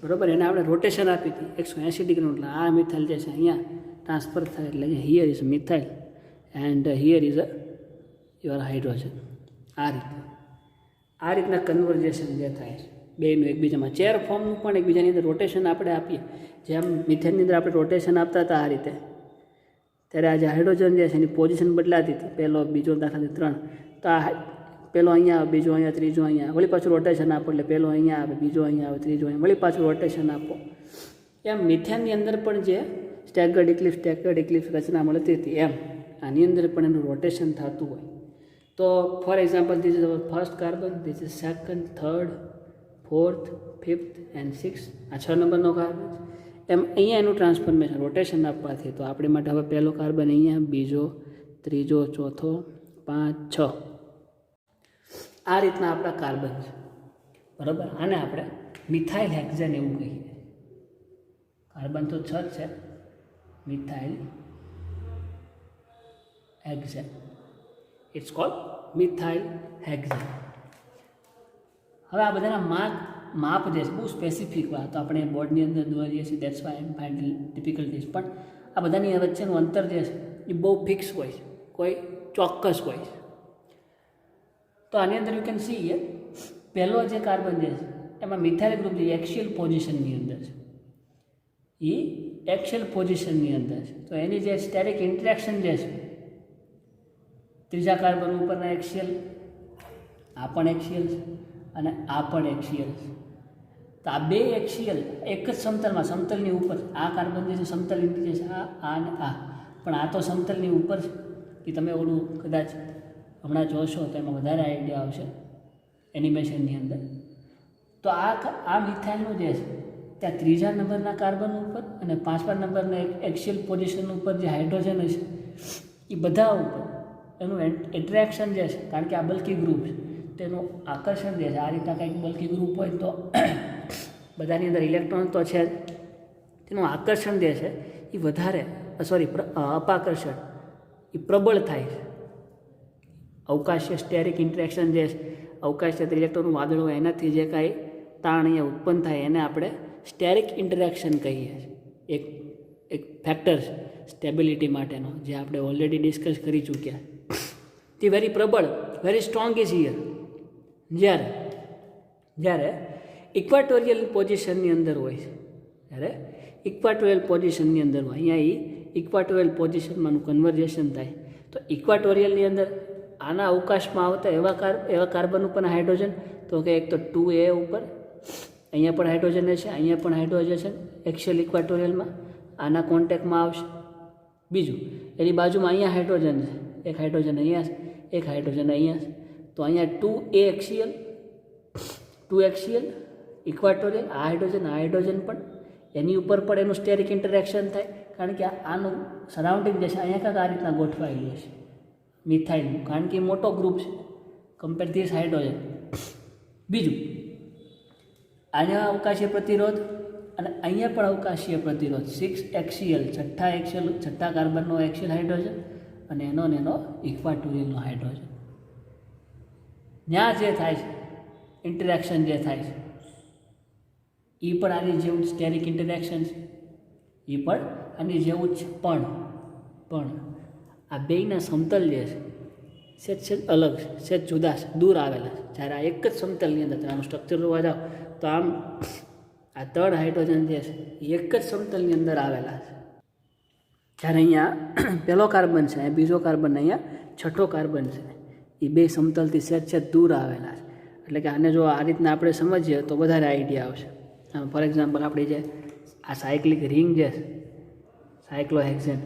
બરાબર, એને આપણે રોટેશન આપી હતી 180 ડિગ્રીનું, એટલે આ મિથાઇલ જે છે અહીંયા ટ્રાન્સફર થાય, એટલે here is methyl and here is your hydrogen. આ રીતના કન્વર્ઝેશન જે થાય છે બેનું એકબીજામાં, ચેર ફોર્મનું પણ એકબીજાની અંદર રોટેશન આપણે આપીએ, જેમ મિથેનની અંદર આપણે રોટેશન આપતા હતા આ રીતે, ત્યારે આ જે હાઇડ્રોજન જે છે એની પોઝિશન બદલાતી હતી, પહેલો બીજો દાખલાથી 3, તો આ પહેલો અહીંયા આવે, બીજો અહીંયા, ત્રીજો અહીંયા, વળી પાછું રોટેશન આપો, એટલે પહેલો અહીંયા આવે, બીજો અહીંયા આવે, ત્રીજો અહીંયા, વળી પાછું રોટેશન આપો. એમ મિથેનની અંદર પણ જે સ્ટેગર્ડ ઇક્લિપ્સ રચના મળતી હતી, એમ આની અંદર પણ એનું રોટેશન થતું હોય. તો four example this is hour first carbon, this is second, third, fourth, fifth and six, આ 6 નંબરનો કાર્બન. એમ અહીંયા એનું ટ્રાન્સફોર્મેશન રોટેશન આપવાથી તો આપણી માટે હવે પહેલો કાર્બન અહીંયા, બીજો, ત્રીજો, ચોથો, 5, 6, આ રીતના આપણા કાર્બન છે, બરાબર. આને આપણે મિથાઇલ હેક્ઝેન એવું કહીએ. કાર્બન તો 6 છે, methyl hexane, it's called methyl hexane. હવે આ બધાના માપ જે છે બહુ સ્પેસિફિક વાત, તો આપણે બોર્ડની અંદર દોરીએ છીએ, that's why I find difficulties, પણ આ બધાની વચ્ચેનું અંતર જે છે એ બહુ ફિક્સ હોય છે, કોઈ ચોક્કસ હોય છે. તો આની અંદર યુ કેન સી હિયર, પહેલો જે કાર્બન જે છે એમાં મિથાઇલ ગ્રુપ જે એક્સિયલ પોઝિશનની અંદર છે, એ એક્સિયલ પોઝિશનની અંદર છે, તો એની જે સ્ટેરિક ઇન્ટરેક્શન જે છે ત્રીજા કાર્બન ઉપરના એક્સિયલ, આ પણ એક્સિયલ છે અને આ પણ એક્સિયલ છે. તો આ બે એક્સિયલ એક જ સમતલની ઉપર, આ કાર્બન જે છે સમતલ જે છે આ અને આ, પણ આ તો સમતલની ઉપર છે, કે તમે ઓલું કદાચ હમણાં જોશો તો એમાં વધારે આઈડિયા આવશે એનિમેશનની અંદર. તો આ મિથાઇલનું જે છે ત્યાં ત્રીજા નંબરના કાર્બન ઉપર અને 5મા નંબરના એક્સિયલ પોઝિશન ઉપર જે હાઇડ્રોજન હશે એ બધા ઉપર એનું ઇન્ટરેક્શન જે છે, કારણ કે આ બલ્કી ગ્રુપ છે, તેનું આકર્ષણ જે છે, આ રીતના કંઈક બલ્કી ગ્રુપ હોય તો બધાની અંદર ઇલેક્ટ્રોન તો છે જ, તેનું આકર્ષણ જે છે એ વધારે, અપાકર્ષણ એ પ્રબળ થાય છે. અવકાશીય સ્ટેરિક ઇન્ટરેક્શન જે અવકાશીય ઇલેક્ટ્રોનનું વાદળ હોય એનાથી જે કાંઈ તાણ અહીંયા ઉત્પન્ન થાય એને આપણે સ્ટેરિક ઇન્ટરેક્શન કહીએ છીએ. એક ફેક્ટર છે સ્ટેબિલિટી માટેનો, જે આપણે ઓલરેડી ડિસ્કસ કરી ચૂક્યા. તે વેરી પ્રબળ, વેરી સ્ટ્રોંગ ઇઝ હિયર. જ્યારે ઇક્વાટોરિયલ પોઝિશનની અંદર હોય છે, જ્યારે ઇક્વાટોરિયલ પોઝિશનની અંદર હોય, અહીંયા ઇક્વાટોરિયલ પોઝિશનમાંનું કન્વર્ઝેશન થાય. તો ઇક્વાટોરિયલની અંદર આના અવકાશમાં આવતા એવા કાર્બન ઉપર હાઇડ્રોજન, તો કે એક તો 2a ઉપર, અહીંયા પણ હાઇડ્રોજન હશે, અહીંયા પણ હાઇડ્રોજન છે એક્સિયલ ઇક્વાટોરિયલમાં, આના કોન્ટેક્ટમાં આવશે. બીજું એની બાજુમાં અહીંયા હાઇડ્રોજન છે, એક હાઇડ્રોજન અહીંયા છે, એક હાઇડ્રોજન અહીંયા છે. તો અહીંયા 2a એક્સિયલ, 2 એક્સિયલ ઇક્વાટોરિયલ, આ હાઇડ્રોજન પણ એની ઉપર પણ એનું સ્ટેરિક ઇન્ટરેક્શન થાય, કારણ કે આનું સરાઉન્ડિંગ જે છે અહીંયા કાંઈક આ રીતના ગોઠવાયેલું હશે મિથાઇલનું, કારણ કે એ મોટો ગ્રુપ છે કમ્પેર ધીસ હાઇડ્રોજન. બીજું અહીંયા અવકાશીય પ્રતિરોધ અને અહીંયા પણ અવકાશીય પ્રતિરોધ, 6 એક્સિયલ, છઠ્ઠા કાર્બનનો એક્સિયલ હાઇડ્રોજન અને એનો ઇક્વાટોરિયલનો હાઇડ્રોજન. ત્યાં જે થાય છે ઇન્ટરેક્શન જે થાય છે એ પણ આની જેવું સ્ટેરિક ઇન્ટરેક્શન છે, એ પણ આની જેવું જ છે. પણ આ બેયના સમતલ જે છે સેજ અલગ છે, સેજ જુદા છે, દૂર આવેલા છે. જ્યારે આ એક જ સમતલની અંદર તમે આનું સ્ટ્રક્ચર જોવા જાઓ તો આમ આ 3 હાઇડ્રોજન જે છે એ એક જ સમતલની અંદર આવેલા છે. જ્યારે અહીંયા પહેલો કાર્બન છે, અહીંયા બીજો કાર્બન, અહીંયા છઠ્ઠો કાર્બન છે, એ બે સમતલથી સેજ દૂર આવેલા છે. એટલે કે આને જો આ રીતના આપણે સમજીએ તો વધારે આઈડિયા આવશે. ફોર એક્ઝામ્પલ આપણી જે આ સાયક્લિક રિંગ જે છે સાયક્લોહેક્સેન,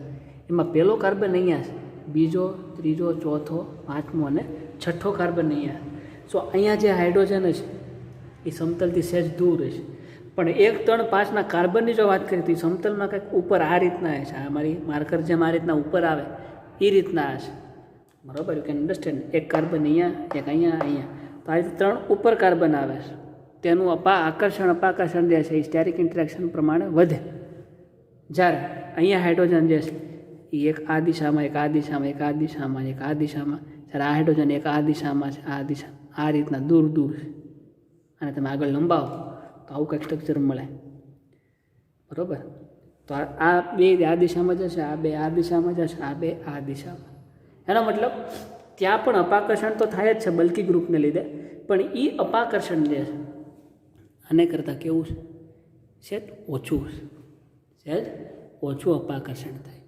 એમાં પહેલો કાર્બન અહીંયા છે, બીજો, ત્રીજો, ચોથો, પાંચમો અને છઠ્ઠો કાર્બન અહીંયા. સો અહીંયા જે હાઇડ્રોજન છે એ સમતલથી સહેજ દૂર છે. પણ 1, 3, 5ના કાર્બનની જો વાત કરીએ તો એ સમતલમાં કંઈક ઉપર આ રીતના છે. આ મારી માર્કર જેમ આ રીતના ઉપર આવે એ રીતના છે, બરાબર? You can understand. એક કાર્બન અહીંયા, એક અહીંયા. તો આ રીતે 3 ઉપર કાર્બન આવે છે. તેનું આકર્ષણ અપાકર્ષણ જે છે એ સ્ટેરિક ઇન્ટરેક્શન પ્રમાણે વધે. જ્યારે અહીંયા હાઇડ્રોજન જે છે એ એક આ દિશામાં, એક આ દિશામાં, એક આ દિશામાં, એક આ દિશામાં, જ્યારે આ હાઇડ્રોજન એક આ દિશામાં છે, આ દિશા, આ રીતના દૂર છે. અને તમે આગળ લંબાવો તો આવું કંઈક સ્ટ્રક્ચર મળે, બરાબર? તો આ બે આ દિશામાં જશે, આ બે આ દિશામાં જશે, આ બે આ દિશામાં. એનો મતલબ ત્યાં પણ અપાકર્ષણ તો થાય જ છે બલ્કી ગ્રુપને લીધે, પણ એ અપાકર્ષણ જે છે આને કરતાં કેવું છે? સહેજ ઓછું છે, સહેજ ઓછું અપાકર્ષણ થાય.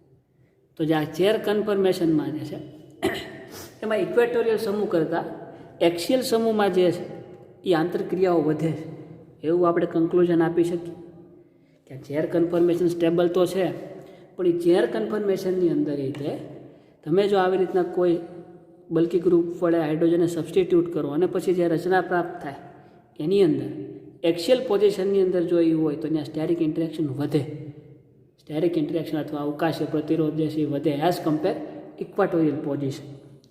તો જે આ ચેર કન્ફર્મેશનમાં જે છે એમાં ઇક્વેટોરિયલ સમૂહ કરતાં એક્સિયલ સમૂહમાં જે છે એ આંતરક્રિયાઓ વધે છે, એવું આપણે કન્ક્લુઝન આપી શકીએ કે ચેર કન્ફર્મેશન સ્ટેબલ તો છે, પણ એ ચેર કન્ફર્મેશનની અંદર એ રીતે તમે જો આવી રીતના કોઈ બલ્કી ગ્રુપ વડે હાઇડ્રોજનને સબસ્ટિટ્યૂટ કરો અને પછી જે રચના પ્રાપ્ત થાય એની અંદર એક્સિયલ પોઝિશનની અંદર જો એવું હોય તો ત્યાં સ્ટેરિક ઇન્ટરેક્શન વધે. સ્ટેરિક ઇન્ટરેક્શન અથવા અવકાશીય પ્રતિરોધ જે છે એ વધે એઝ કમ્પેર ઇક્વાટોરિયલ પોઝિશન.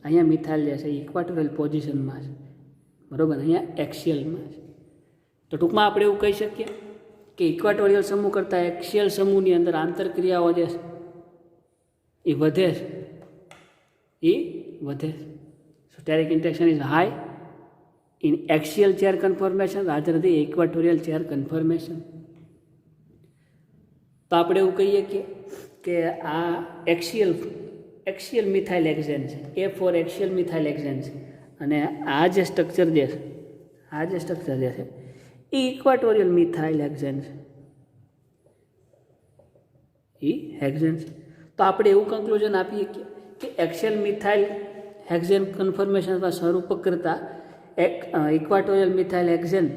અહીંયા મિથાઇલ જે છે એ ઇક્વાટોરિયલ પોઝિશનમાં છે, બરાબર? અહીંયા એક્સિયલમાં છે. તો ટૂંકમાં આપણે એવું કહી શકીએ કે ઇક્વાટોરિયલ સમૂહ કરતાં એક્સિયલ સમૂહની અંદર આંતરક્રિયાઓ જે છે એ વધે છે, So steric interaction is high in axial chair conformation rather than equatorial chair conformation. તો આપણે એવું કહીએ કે આ એક્સિયલ મિથાઇલ હેક્ઝેન છે, A4 એક્સિયલ મિથાઇલ હેક્ઝેન છે, અને આ જે સ્ટ્રક્ચર જે છે એ ઇક્વાટોરિયલ મિથાઇલ હેક્ઝેન છે, તો આપણે એવું કન્ક્લુઝન આપીએ કે એક્સિયલ મિથાઇલ હેક્ઝેન કન્ફર્મેશન અથવા સ્વરૂપક કરતાં ઇક્વાટોરિયલ મિથાઇલ હેક્ઝેન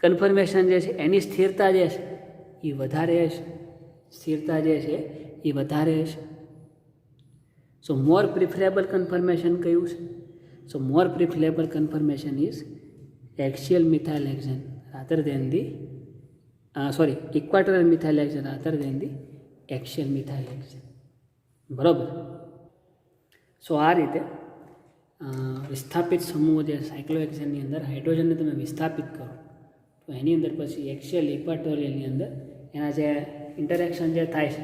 કન્ફર્મેશન જે છે એની સ્થિરતા જે છે એ વધારે છે. સો મોર પ્રિફરેબલ કન્ફર્મેશન કયું છે? So more preferable conformation is axial methyl hexane rather than the equatorial methyl hexane rather than the axial methyl hexane, બરાબર? સો આ રીતે વિસ્થાપિત સમૂહ જે સાયક્લોહેક્સેનની અંદર હાઇડ્રોજનને તમે વિસ્થાપિત કરો તો એની અંદર પછી એક્સિયલ ઇક્વાટોરિયલની અંદર એના જે ઇન્ટરેક્શન જે થાય છે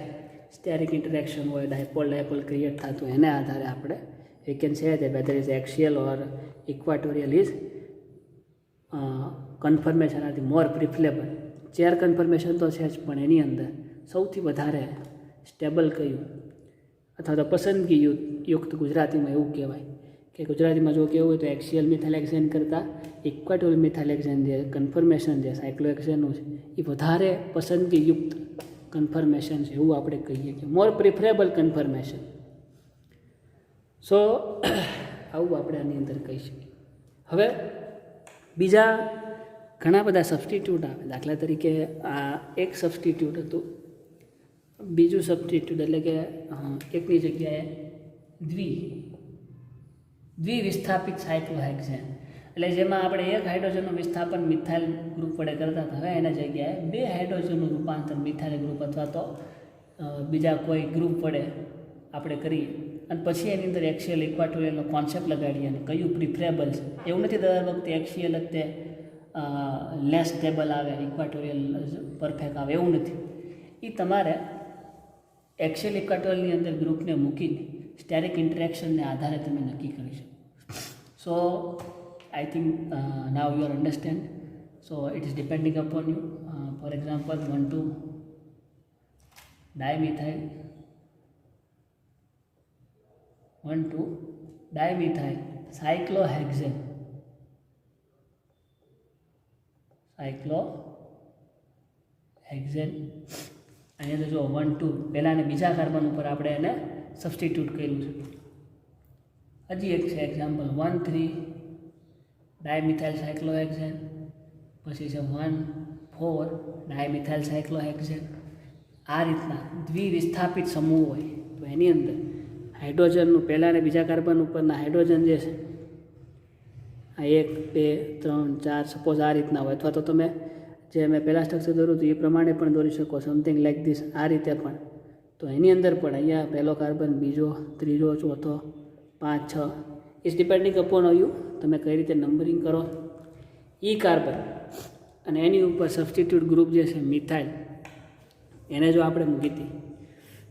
સ્ટેરિક ઇન્ટરેક્શન હોય, ડાયપોલ ક્રિએટ થતું, એના આધારે આપણે we can say that whether is axial or equatorial is confirmation આથી મોર પ્રિફરેબલ. ચેર કન્ફર્મેશન તો છે જ, પણ એની અંદર સૌથી વધારે સ્ટેબલ કયું અથવા તો પસંદગી યુક્ત ગુજરાતીમાં એવું કહેવાય કે ગુજરાતીમાં જો કેવું હોય તો એક્સિયલ મિથાઇલેક્ઝેન કરતાં ઇક્વાટોરિયલ મિથાઇલેક્ઝેન જે કન્ફર્મેશન જે સાયક્લોહેક્ઝેનનું છે એ વધારે પસંદગીયુક્ત કન્ફર્મેશન છે એવું આપણે કહીએ કે મોર પ્રિફરેબલ કન્ફર્મેશન. સો આવું આપણે આની અંદર કહી શકીએ. હવે બીજા ઘણા બધા સબસ્ટિટ્યૂટ આવે. દાખલા તરીકે આ એક સબસ્ટિટ્યૂટ હતું, બીજું સબસ્ટિટ્યૂટ એટલે કે એકની જગ્યાએ દ્વિવિસ્થાપિત સાયક્લોહેક્ઝેન, એટલે જેમાં આપણે એક હાઇડ્રોજનનું વિસ્થાપન મિથાઇલ ગ્રુપ વડે કરતા હતા, હવે એના જગ્યાએ 2 હાઇડ્રોજનનું રૂપાંતર મિથાઇલ ગ્રુપ અથવા તો બીજા કોઈ ગ્રુપ વડે આપણે કરીએ અને પછી એની અંદર એક્સિયલ ઇક્વાટોરિયલનો કોન્સેપ્ટ લગાડીએ અને કયું પ્રિફરેબલ છે. એવું નથી દર વખતે એક્સિયલ જ તે લેસ સ્ટેબલ આવે, ઇક્વાટોરિયલ પરફેક્ટ આવે, એવું નથી. એ તમારે એક્સિયલ ઇક્વાટોરિયલની અંદર ગ્રુપને મૂકીને સ્ટેરિક ઇન્ટરેક્શનને આધારે તમે નક્કી કરી શકો. સો I think now you understand. So it is depending upon you. For example, 1,2 dimethyl 1,2 dimethyl cyclohexane. અહીંયા તો જો 1,2 પહેલાં અને બીજા કાર્બન ઉપર આપણે એને સબસ્ટિટ્યૂટ કર્યું છે. હજી એક છે એક્ઝામ્પલ 1,3 ડાયમિથાઇલ સાયક્લોહેક્ઝેન, પછી છે 1,4 ડાયમિથાઇલ સાયક્લોહેક્ઝેન. આ રીતના દ્વિવિસ્થાપિત સમૂહ હોય તો એની અંદર હાઇડ્રોજનનું પહેલાં અને બીજા કાર્બન ઉપરના હાઇડ્રોજન જે છે આ 1, 2, 3, 4 સપોઝ આ રીતના હોય, અથવા તો તમે જે મેં પહેલાં સ્ટ્રક્ચર દોર્યું હતું એ પ્રમાણે પણ દોરી શકો, સમથિંગ લાઈક ધીસ. આ રીતે પણ તો એની અંદર પણ અહીંયા પહેલો કાર્બન, બીજો, ત્રીજો, ચોથો, 5, 6 ઇઝ ડિપેન્ડિંગ અપોન યુ. તમે કઈ રીતે નંબરિંગ કરો એ કાર્બન અને એની ઉપર સબસ્ટિટ્યૂટ ગ્રુપ જે છે મિથાઇલ, એને જો આપણે મૂકી હતી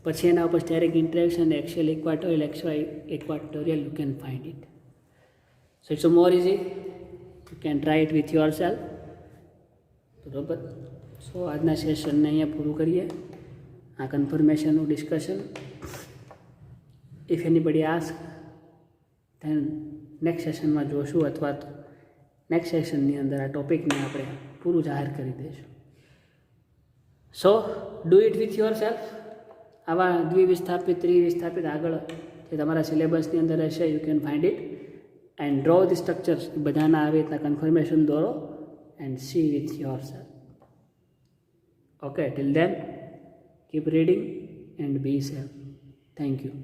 પછી એના ઉપર steric interaction axial equatorial you can find it. So it's more easy, you can try it with your self. બરાબર. સો આજના સેશનને અહીંયા પૂરું કરીએ, આ કન્ફર્મેશનનું discussion. If anybody ask then next સેશનમાં જોશું, અથવા તો નેક્સ્ટ સેશનની અંદર આ ટોપિકને આપણે પૂરું જાહેર કરી દઈશું. So do it with your self. આવા દ્વિવિસ્થાપિત, ત્રિવિસ્થાપિત આગળ જે તમારા સિલેબસની અંદર હશે you can find it and draw the structures. બધાના આવી રીતના કન્ફર્મેશન દોરો and see with your self. Okay, till then keep reading and be safe. Thank you.